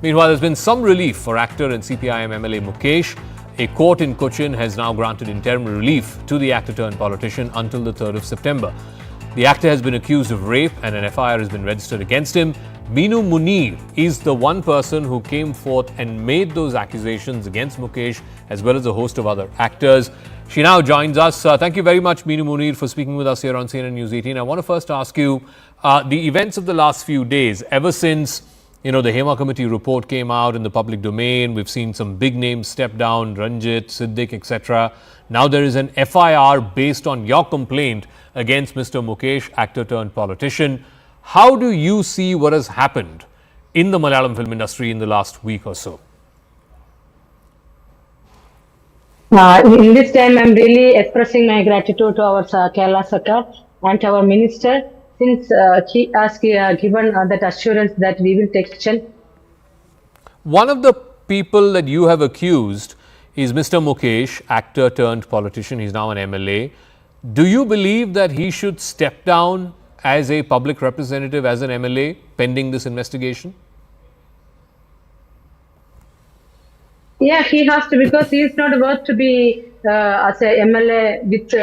Meanwhile, there's been some relief for actor and CPIM-MLA Mukesh. A court in Cochin has now granted interim relief to the actor-turned-politician until the 3rd of September. The actor has been accused of rape and an FIR has been registered against him. Minu Muneer is the one person who came forth and made those accusations against Mukesh, as well as a host of other actors. She now joins us. Thank you very much, Minu Muneer, for speaking with us here on CNN News 18. I want to first ask you, the events of the last few days, ever since the Hema Committee report came out in the public domain, we've seen some big names step down, Ranjit, Siddiq, etc. Now there is an FIR based on your complaint against Mr. Mukesh, actor-turned-politician. How do you see what has happened in the Malayalam film industry in the last week or so? In this time, I'm really expressing my gratitude to our Kerala Sarkar and to our minister, since he has given that assurance that we will take action. One of the people that you have accused is Mr. Mukesh, actor-turned-politician. He's now an MLA. Do you believe that he should step down as a public representative, as an MLA, pending this investigation? Yeah, he has to, because he is not worth to be as a MLA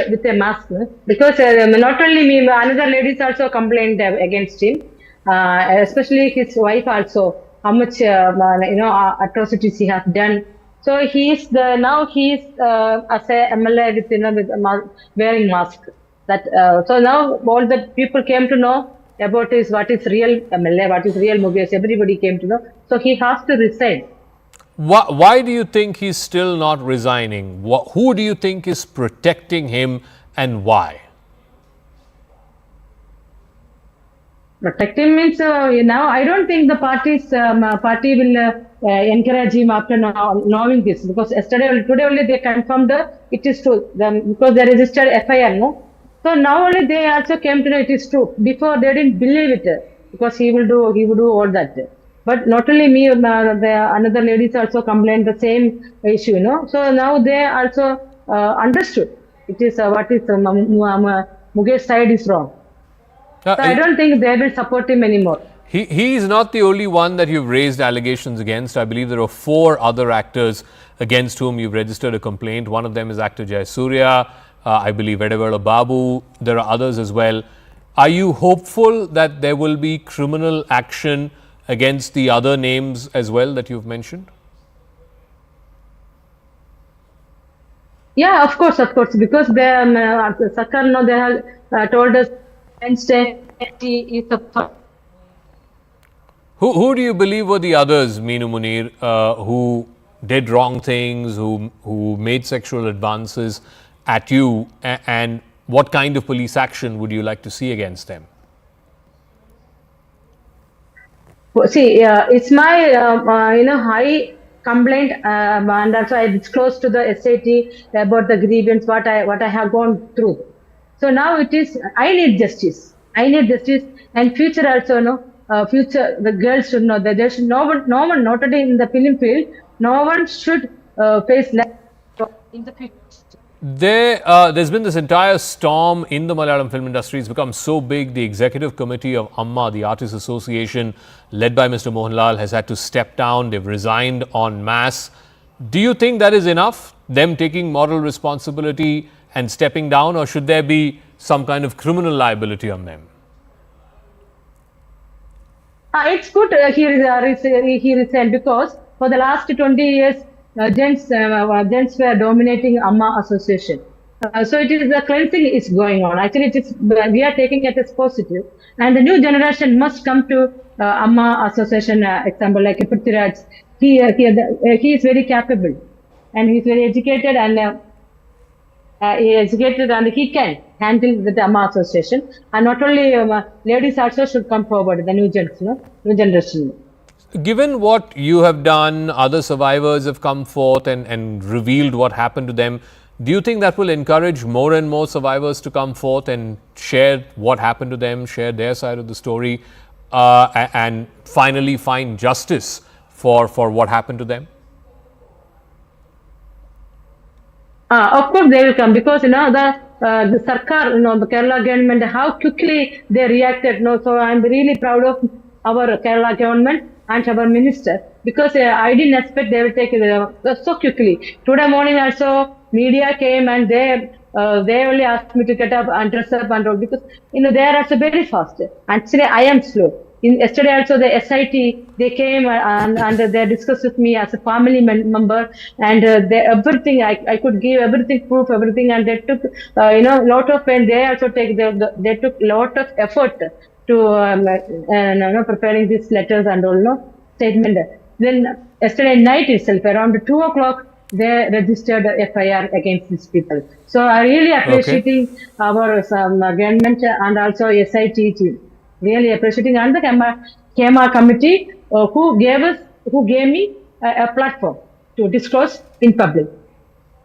with a mask. Because not only me, another ladies also complained against him, especially his wife also. how much atrocities he has done. So he is as a MLA with wearing mask. That so now all the people came to know about what is real MLA, what is real Mukesh. Everybody came to know. So he has to resign. Why do you think he's still not resigning? Who do you think is protecting him and why? Protecting means now I don't think the party will encourage him after knowing this, because today only they confirmed it is true because they registered FIR, no. So now only they also came to know it is true. Before they didn't believe it because he would do all that. But not only me, the another ladies also complained the same issue, you know. So now they also understood it is what is Mukesh side is wrong. So I don't think they will support him anymore. He is not the only one that you've raised allegations against. I believe there are 4 other actors against whom you've registered a complaint. One of them is actor Jayasuriya, I believe Edavela Babu. There are others as well. Are you hopeful that there will be criminal action against the other names as well that you've mentioned? Yeah, of course, because the Sakar, no, they have told us Wednesday is a. Who do you believe were the others, Minu Muneer, who did wrong things, who made sexual advances at you, and what kind of police action would you like to see against them? See, it's my high complaint, and also I disclosed to the SIT about the grievance what I have gone through. So now it is I need justice, and future also future the girls should know that there should no one not only in the film field, no one should face in the future. There's been this entire storm in the Malayalam film industry. It's become so big. The executive committee of Amma, the Artists Association, led by Mr. Mohanlal, has had to step down. They've resigned en masse. Do you think that is enough, them taking moral responsibility and stepping down, or should there be some kind of criminal liability on them? It's good he resigned, because for the last 20 years, gents were dominating Amma Association. So it is the cleansing is going on. Actually, we are taking it as positive, and the new generation must come to Amma Association. Example like Prithviraj, he is very capable, and he is very educated, and he can handle the Amma Association. And not only ladies also should come forward, the new generation. Given what you have done, other survivors have come forth and revealed what happened to them. Do you think that will encourage more and more survivors to come forth and share what happened to them, share their side of the story, and finally find justice for what happened to them? Of course they will come, because the Sarkar, the Kerala government, how quickly they reacted. So I am really proud of our Kerala government and our minister, because I didn't expect they will take it so quickly. Today morning also media came, and they only asked me to get up and dress up and all, because they are also very fast. Actually I am slow. Yesterday also the SIT, they came and they discussed with me as a family member, and everything I could give everything, proof everything, and they took lot of pain. They also they took lot of effort to preparing these letters and all statement. Then yesterday night itself around 2 o'clock they registered FIR against these people. So I really appreciating our government and also SIT team. Really appreciating, and the KEMA committee who gave me a platform to disclose in public.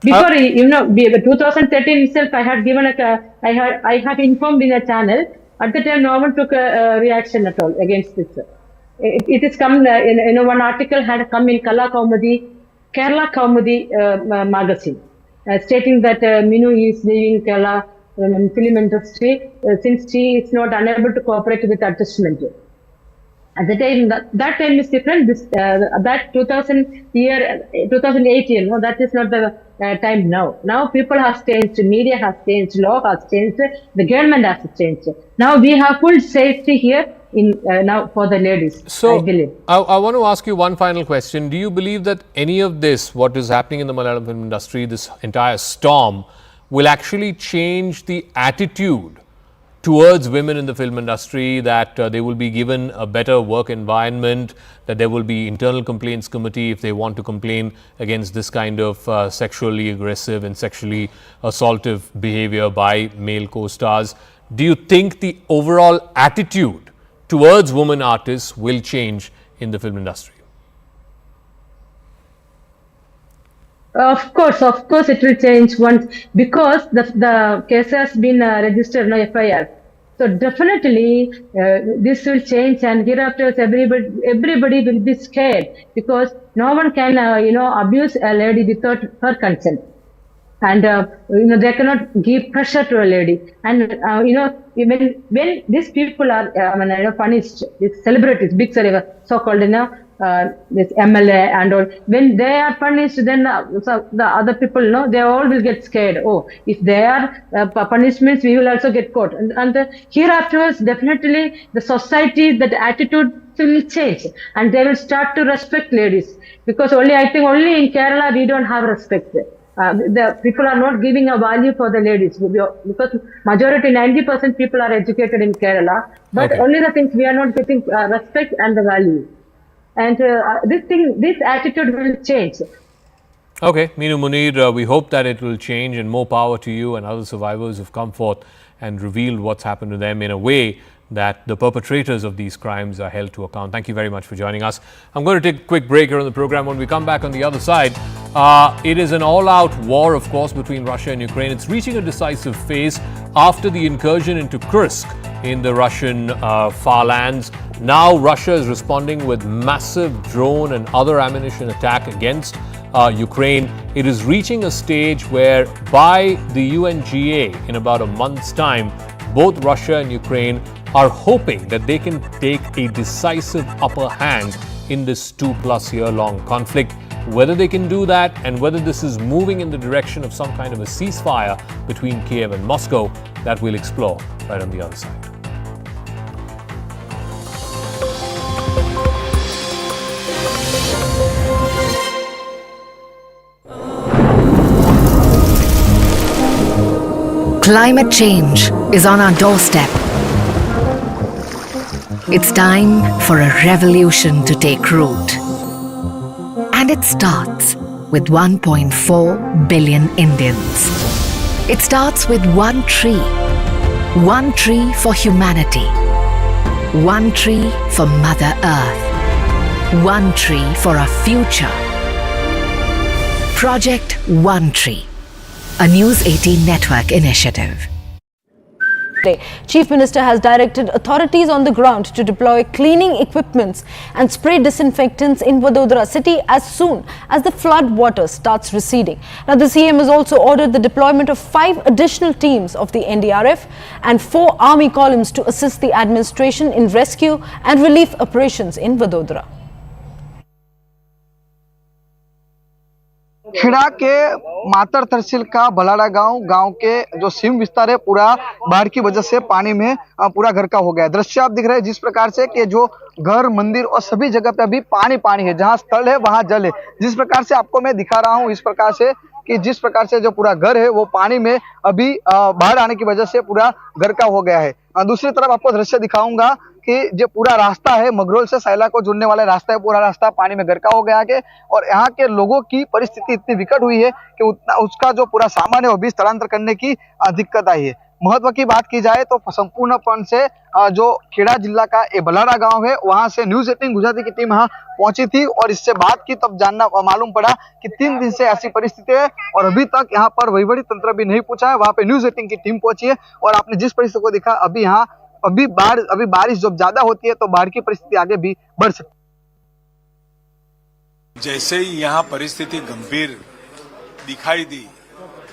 Before 2013 itself, I had given I have informed in a channel. At the time, no one took a reaction at all against this. It is come one article had come in Kerala Kaumudi magazine, stating that Minu is leaving Kerala film industry since she is not unable to cooperate with adjustment. At the time, that time is different. That 2008 year, that is not the time now. Now people have changed, media has changed, law has changed, the government has changed. Now we have full safety here in now for the ladies. So, I believe. I want to ask you one final question. Do you believe that any of this, what is happening in the Malayalam film industry, this entire storm, will actually change the attitude towards women in the film industry, that they will be given a better work environment, that there will be internal complaints committee if they want to complain against this kind of sexually aggressive and sexually assaultive behavior by male co-stars? Do you think the overall attitude towards women artists will change in the film industry? Of course, it will change once, because the case has been registered in FIR. So definitely this will change, and hereafter everybody will be scared, because no one can abuse a lady without her consent, and they cannot give pressure to a lady, and when these people are punished, these celebrities, big so-called this MLA and all, when they are punished, then the other people they all will get scared. Oh, if they are punishments, we will also get caught, and hereafterwards definitely the society, that attitude will change, and they will start to respect ladies, because I think only in Kerala we don't have respect. The people are not giving a value for the ladies, because majority 90% people are educated in Kerala, but only the things we are not getting respect and the value. And this attitude will change. Okay, Minu Muneer, we hope that it will change, and more power to you and other survivors who've come forth and revealed what's happened to them in a way that the perpetrators of these crimes are held to account. Thank you very much for joining us. I'm going to take a quick break here on the program. When we come back on the other side, it is an all-out war, of course, between Russia and Ukraine. It's reaching a decisive phase after the incursion into Kursk in the Russian far lands. Now Russia is responding with massive drone and other ammunition attack against Ukraine. It is reaching a stage where by the UNGA in about a month's time, both Russia and Ukraine are hoping that they can take a decisive upper hand in this 2+ year long conflict. Whether they can do that, and whether this is moving in the direction of some kind of a ceasefire between Kiev and Moscow, that we'll explore right on the other side. Climate change is on our doorstep. It's time for a revolution to take root. And it starts with 1.4 billion Indians. It starts with one tree for humanity, one tree for Mother Earth, one tree for our future. Project One Tree, a News 18 network initiative. Chief Minister has directed authorities on the ground to deploy cleaning equipments and spray disinfectants in Vadodara city as soon as the flood water starts receding. Now, the CM has also ordered the deployment of 5 additional teams of the NDRF and 4 army columns to assist the administration in rescue and relief operations in Vadodara. Kheda के मातर तहसील का भलाड़ा गांव के जो सीम विस्तार है पूरा बाढ़ की वजह से पानी में पूरा घर का हो गया। दृश्य आप दिख रहे हैं जिस प्रकार से कि जो घर मंदिर और सभी जगह पे अभी पानी है, जहां स्थल है वहां जल है। जिस प्रकार से आपको मैं दिखा रहा हूं इस प्रकार से कि जिस प्रकार से जो पूरा घर है वो पानी में अभी बाढ़ आने की वजह से पूरा घर का हो गया है। दूसरी तरफ आपको दृश्य दिखाऊंगा कि जो पूरा रास्ता है मगरोल से सैला को जोड़ने वाला रास्ता है, पूरा रास्ता पानी में गरका हो गया है और यहाँ के लोगों की परिस्थिति इतनी विकट हुई है कि उसका जो पूरा सामान है वो भी स्थलांतर करने की दिक्कत आई है। महत्व की बात की जाए तो संपूर्णपण से जो खेड़ा जिला का ये भलाड़ा गांव है वहां से न्यूज 18 गुजराती की टीम यहाँ पहुंची थी और इससे बात की तब जानना मालूम पड़ा कि 3 दिन से ऐसी परिस्थिति है और अभी तक यहाँ पर वहीवटी तंत्र भी नहीं पहुंचा है। वहां पे न्यूज 18 की टीम पहुंची है और आपने जिस परिस्थिति को देखा अभी यहाँ अभी बारिश जब ज्यादा होती है तो बाढ़ की परिस्थिति आगे भी बढ़ सकती है। जैसे ही यहाँ परिस्थिति गंभीर दिखाई दी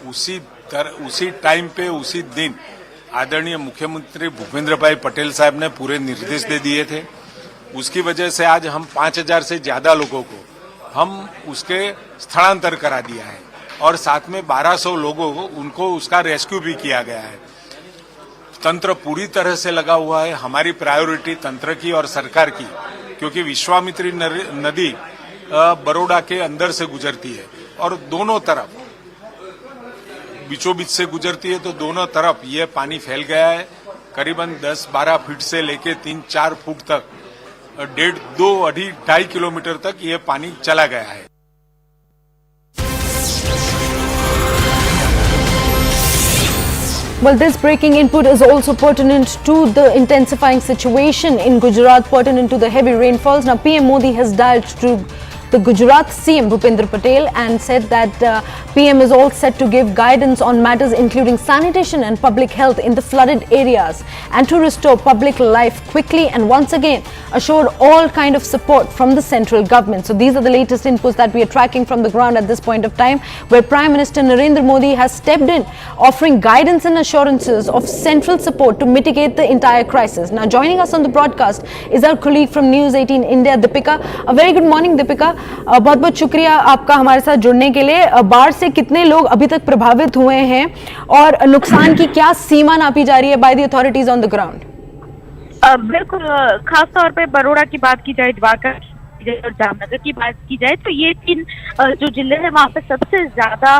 उसी टाइम पे उसी दिन आदरणीय मुख्यमंत्री भूपेंद्र भाई पटेल साहब ने पूरे निर्देश दे दिए थे। उसकी वजह से आज हम 5000 से ज्यादा लोगों को हम उसके स्थलांतर करा दिया है और साथ में 1200 लोगों को उनको उसका रेस्क्यू भी किया गया है। तंत्र पूरी तरह से लगा हुआ है। हमारी प्रायोरिटी तंत्र की और सरकार की, क्योंकि विश्वामित्री नदी बड़ौदा के अंदर से गुजरती है और दोनों तरफ बीचों बीच से गुजरती है, तो दोनों तरफ ये पानी फैल गया है। करीबन 10-12 फीट से लेके 3-4 फुट तक 1.5-2.5 किलोमीटर तक ये पानी चला गया है। Well, this breaking input is also pertinent to the intensifying situation in Gujarat, pertinent to the heavy rainfalls. Now, PM Modi has dialed to the Gujarat CM Bhupendra Patel and said that PM is all set to give guidance on matters including sanitation and public health in the flooded areas and to restore public life quickly, and once again assured all kind of support from the central government. So these are the latest inputs that we are tracking from the ground at this point of time, where Prime Minister Narendra Modi has stepped in, offering guidance and assurances of central support to mitigate the entire crisis. Now, joining us on the broadcast is our colleague from News 18 India, Deepika. A very good morning, Deepika. बहुत बहुत शुक्रिया आपका हमारे साथ जुड़ने के लिए। बाढ़ से कितने लोग अभी तक प्रभावित हुए हैं और नुकसान की क्या सीमा नापी जा रही है by the authorities on the ground? बिल्कुल, खास तौर पे बड़ौदा की बात की जाए, द्वारका और जामनगर की बात की जाए, तो ये 3 जो जिले हैं वहाँ पे सबसे ज्यादा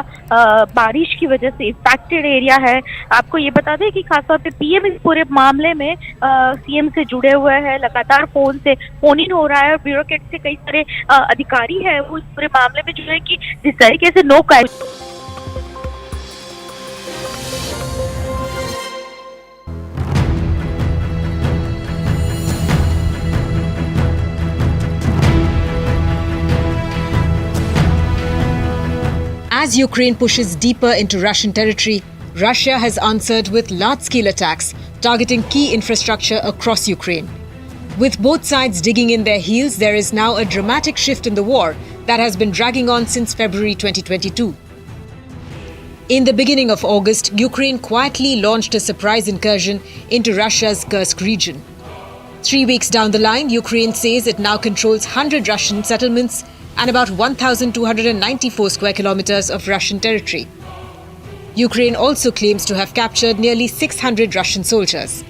बारिश की वजह से इम्पैक्टेड एरिया है। आपको ये बता दें कि खासतौर पे पीएम इस पूरे मामले में सीएम से जुड़े हुए हैं, लगातार फोन इन हो रहा है और ब्यूरोक्रेट से कई सारे अधिकारी हैं वो इस पूरे मामले में जो है कि जिस तरीके से no As Ukraine pushes deeper into Russian territory, Russia has answered with large-scale attacks targeting key infrastructure across Ukraine. With both sides digging in their heels, there is now a dramatic shift in the war that has been dragging on since February 2022. In the beginning of August, Ukraine quietly launched a surprise incursion into Russia's Kursk region. 3 weeks down the line, Ukraine says it now controls 100 Russian settlements and about 1,294 square kilometers of Russian territory. Ukraine also claims to have captured nearly 600 Russian soldiers.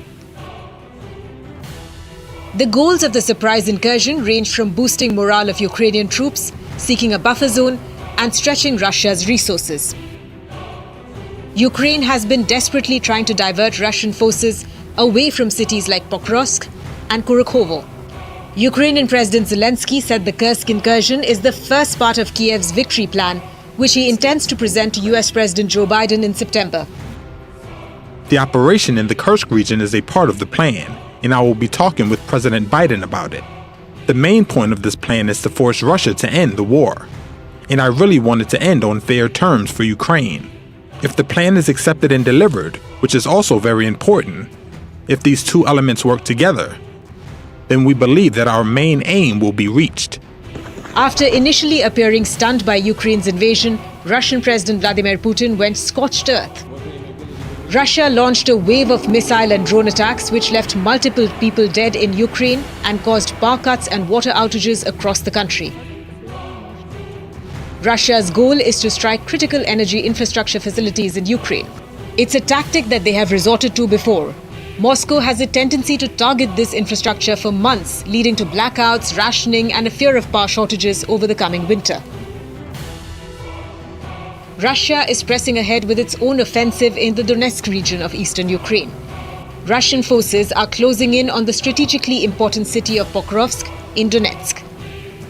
The goals of the surprise incursion range from boosting morale of Ukrainian troops, seeking a buffer zone, and stretching Russia's resources. Ukraine has been desperately trying to divert Russian forces away from cities like Pokrovsk and Kurakhovo. Ukrainian President Zelensky said the Kursk incursion is the first part of Kiev's victory plan, which he intends to present to US President Joe Biden in September. The operation in the Kursk region is a part of the plan, and I will be talking with President Biden about it. The main point of this plan is to force Russia to end the war, and I really want it to end on fair terms for Ukraine. If the plan is accepted and delivered, which is also very important, if these two elements work together, then we believe that our main aim will be reached. After initially appearing stunned by Ukraine's invasion, Russian President Vladimir Putin went scorched earth. Russia launched a wave of missile and drone attacks which left multiple people dead in Ukraine and caused power cuts and water outages across the country. Russia's goal is to strike critical energy infrastructure facilities in Ukraine. It's a tactic that they have resorted to before. Moscow has a tendency to target this infrastructure for months, leading to blackouts, rationing, and a fear of power shortages over the coming winter. Russia is pressing ahead with its own offensive in the Donetsk region of eastern Ukraine. Russian forces are closing in on the strategically important city of Pokrovsk in Donetsk.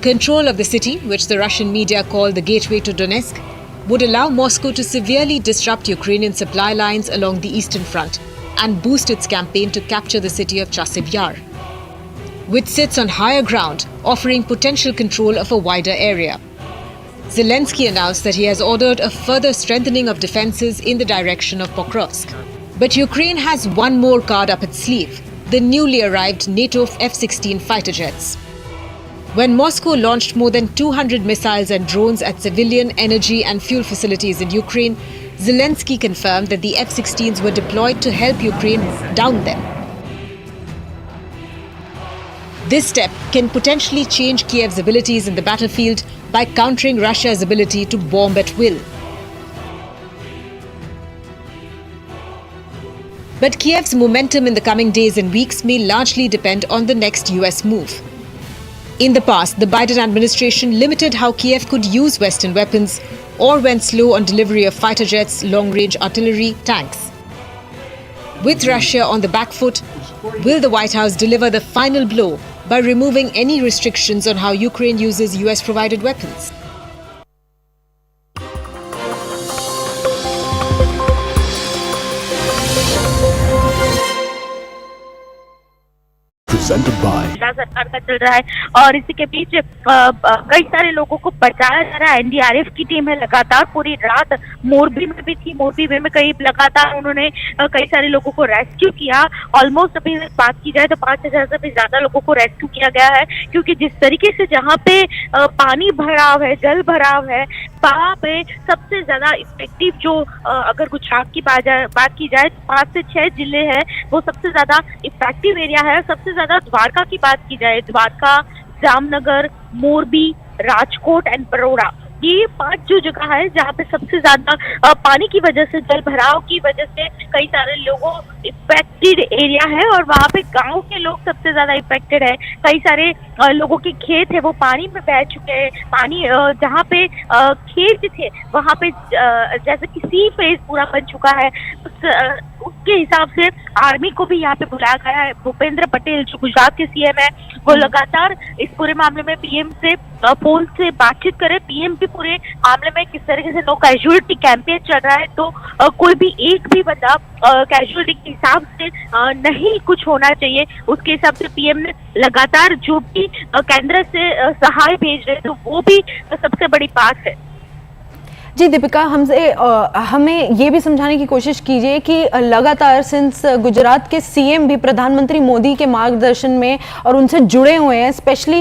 Control of the city, which the Russian media call the gateway to Donetsk, would allow Moscow to severely disrupt Ukrainian supply lines along the eastern front and boost its campaign to capture the city of Chasiv Yar, which sits on higher ground, offering potential control of a wider area. Zelensky announced that he has ordered a further strengthening of defenses in the direction of Pokrovsk. But Ukraine has one more card up its sleeve, the newly arrived NATO F-16 fighter jets. When Moscow launched more than 200 missiles and drones at civilian, energy and fuel facilities in Ukraine, Zelensky confirmed that the F-16s were deployed to help Ukraine down them. This step can potentially change Kiev's abilities in the battlefield by countering Russia's ability to bomb at will. But Kiev's momentum in the coming days and weeks may largely depend on the next US move. In the past, the Biden administration limited how Kiev could use Western weapons or went slow on delivery of fighter jets, long-range artillery, tanks. With Russia on the back foot, will the White House deliver the final blow by removing any restrictions on how Ukraine uses US-provided weapons? Presented by सरकार का चल रहा है और इसी के बीच कई सारे लोगों को बचाया जा रहा है। एनडीआरएफ की टीम है लगातार पूरी रात मोरबी में भी थी। मोरबी में कई लगातार उन्होंने कई सारे लोगों को रेस्क्यू किया। ऑलमोस्ट अभी बात की जाए तो 5000 से भी ज्यादा लोगों को रेस्क्यू किया गया है, क्योंकि जिस तरीके से जहाँ पे पानी भराव है, जल भराव है, वहाँ पे सबसे ज्यादा इफेक्टिव जो अगर गुजरात की बात की जाए तो 5 से 6 जिले हैं, वो सबसे ज्यादा इफेक्टिव एरिया है। सबसे ज्यादा द्वारका की बात की जाए, द्वारका, जामनगर, मोरबी, राजकोट एंड बड़ौदा, ये 5 जो जगह है जहाँ पे सबसे ज्यादा पानी की वजह से, जल भराव की वजह से कई सारे लोगों इफेक्टेड एरिया है और वहाँ पे गांव के लोग सबसे ज्यादा इफेक्टेड है। कई सारे लोगों के खेत है वो पानी में बह चुके हैं। पानी जहाँ पे खेत थे वहाँ पे जैसे कि सी फेज पूरा बन चुका है। उसके हिसाब से आर्मी को भी यहाँ पे बुलाया गया है। भूपेंद्र पटेल जो गुजरात के सीएम है, वो लगातार इस पूरे मामले में पीएम से फोन से बातचीत करे। पीएम भी पूरे मामले में किस तरीके से नो कैजुअलिटी कैंपेन चल रहा है, तो कोई भी एक भी बंदा कैजुअलिटी के हिसाब से नहीं कुछ होना चाहिए, उसके हिसाब से पीएम ने लगातार जो भी केंद्र से सहाय भेज रहे, तो वो भी सबसे बड़ी बात है। जी दीपिका, हमें ये भी समझाने की कोशिश कीजिए कि लगातार सिंस गुजरात के सीएम भी प्रधानमंत्री मोदी के मार्गदर्शन में और उनसे जुड़े हुए हैं, स्पेशली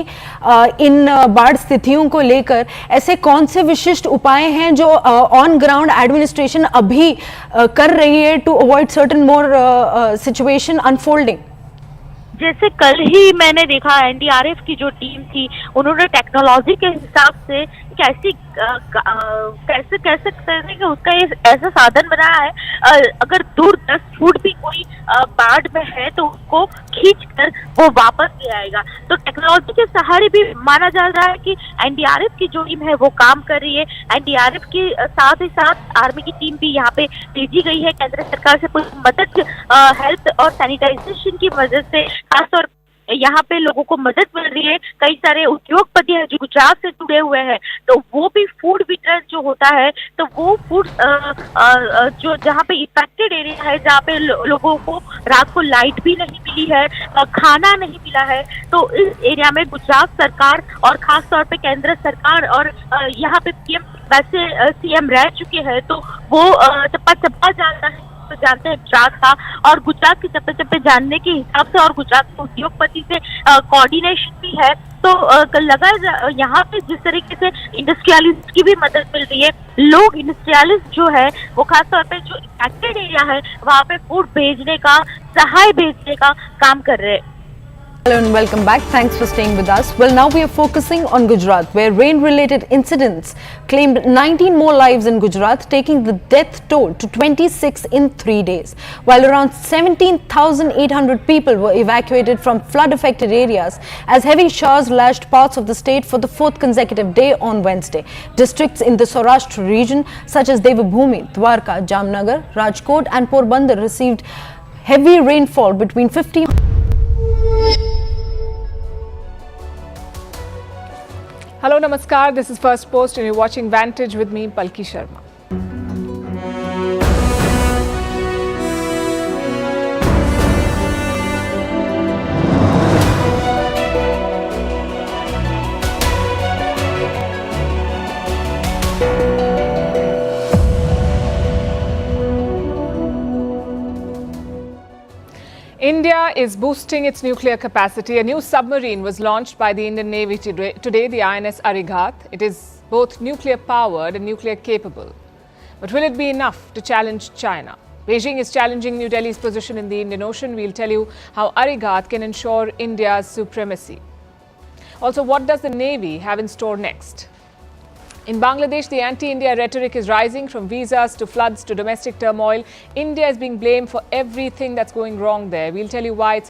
इन बाढ़ स्थितियों को लेकर, ऐसे कौन से विशिष्ट उपाय हैं जो ऑन ग्राउंड एडमिनिस्ट्रेशन अभी कर रही है to avoid certain more situation unfolding? जैसे कल ही मैंने देखा एनडीआरएफ की जो टीम थी, उन्होंने टेक्नोलॉजी के हिसाब से कैसे करने का उसका ये ऐसा साधन बनाया है, अगर दूर 10 फुट भी कोई बाढ़ में है तो उसको खींच कर वो वापस ले आएगा। तो टेक्नोलॉजी के सहारे भी माना जा रहा है कि एनडीआरएफ की जो टीम है वो काम कर रही है। एनडीआरएफ के साथ ही साथ आर्मी की टीम भी यहाँ पे भेजी गई है केंद्र सरकार से कुछ मदद, हेल्थ और सैनिटाइजेशन की वजह से खासतौर यहाँ पे लोगों को मदद मिल रही है। कई सारे उद्योगपति हैं जो गुजरात से जुड़े हुए हैं, तो वो भी फूड वितरण जो होता है, तो वो फूड जो जहाँ पे इफेक्टेड एरिया है, जहाँ पे लोगों को रात को लाइट भी नहीं मिली है, खाना नहीं मिला है, तो इस एरिया में गुजरात सरकार और खास तौर पे केंद्र सरकार और यहाँ पे पीएम वैसे सीएम रह चुके हैं, तो वो चप्पा चप्पा जाता है, तो जानते हैं गुजरात का, और गुजरात के चप्पे चप्पे जानने के हिसाब से और गुजरात के उद्योगपति से कोऑर्डिनेशन भी है। तो लगा यहाँ पे जिस तरीके से इंडस्ट्रियलिस्ट की भी मदद मिल रही है, लोग इंडस्ट्रियलिस्ट जो है वो खासतौर पे जो इफेक्टेड एरिया है वहाँ पे फूड भेजने का, सहाय भेजने का काम कर रहे हैं। Hello and welcome back. Thanks for staying with us. Well, now we are focusing on Gujarat, where rain-related incidents claimed 19 more lives in Gujarat, taking the death toll to 26 in 3 days. While around 17,800 people were evacuated from flood-affected areas as heavy showers lashed parts of the state for the 4th consecutive day on Wednesday. Districts in the Saurashtra region, such as Devabhoomi, Dwarka, Jamnagar, Rajkot and Porbandar received heavy rainfall between 50. Hello, Namaskar. This is First Post and you're watching Vantage with me, Palki Sharma. India is boosting its nuclear capacity. A new submarine was launched by the Indian Navy today, the INS Arighat. It is both nuclear powered and nuclear capable. But will it be enough to challenge China? Beijing is challenging New Delhi's position in the Indian Ocean. We'll tell you how Arighat can ensure India's supremacy. Also, what does the Navy have in store next? In Bangladesh, the anti-India rhetoric is rising from visas to floods to domestic turmoil. India is being blamed for everything that's going wrong there. We'll tell you why it's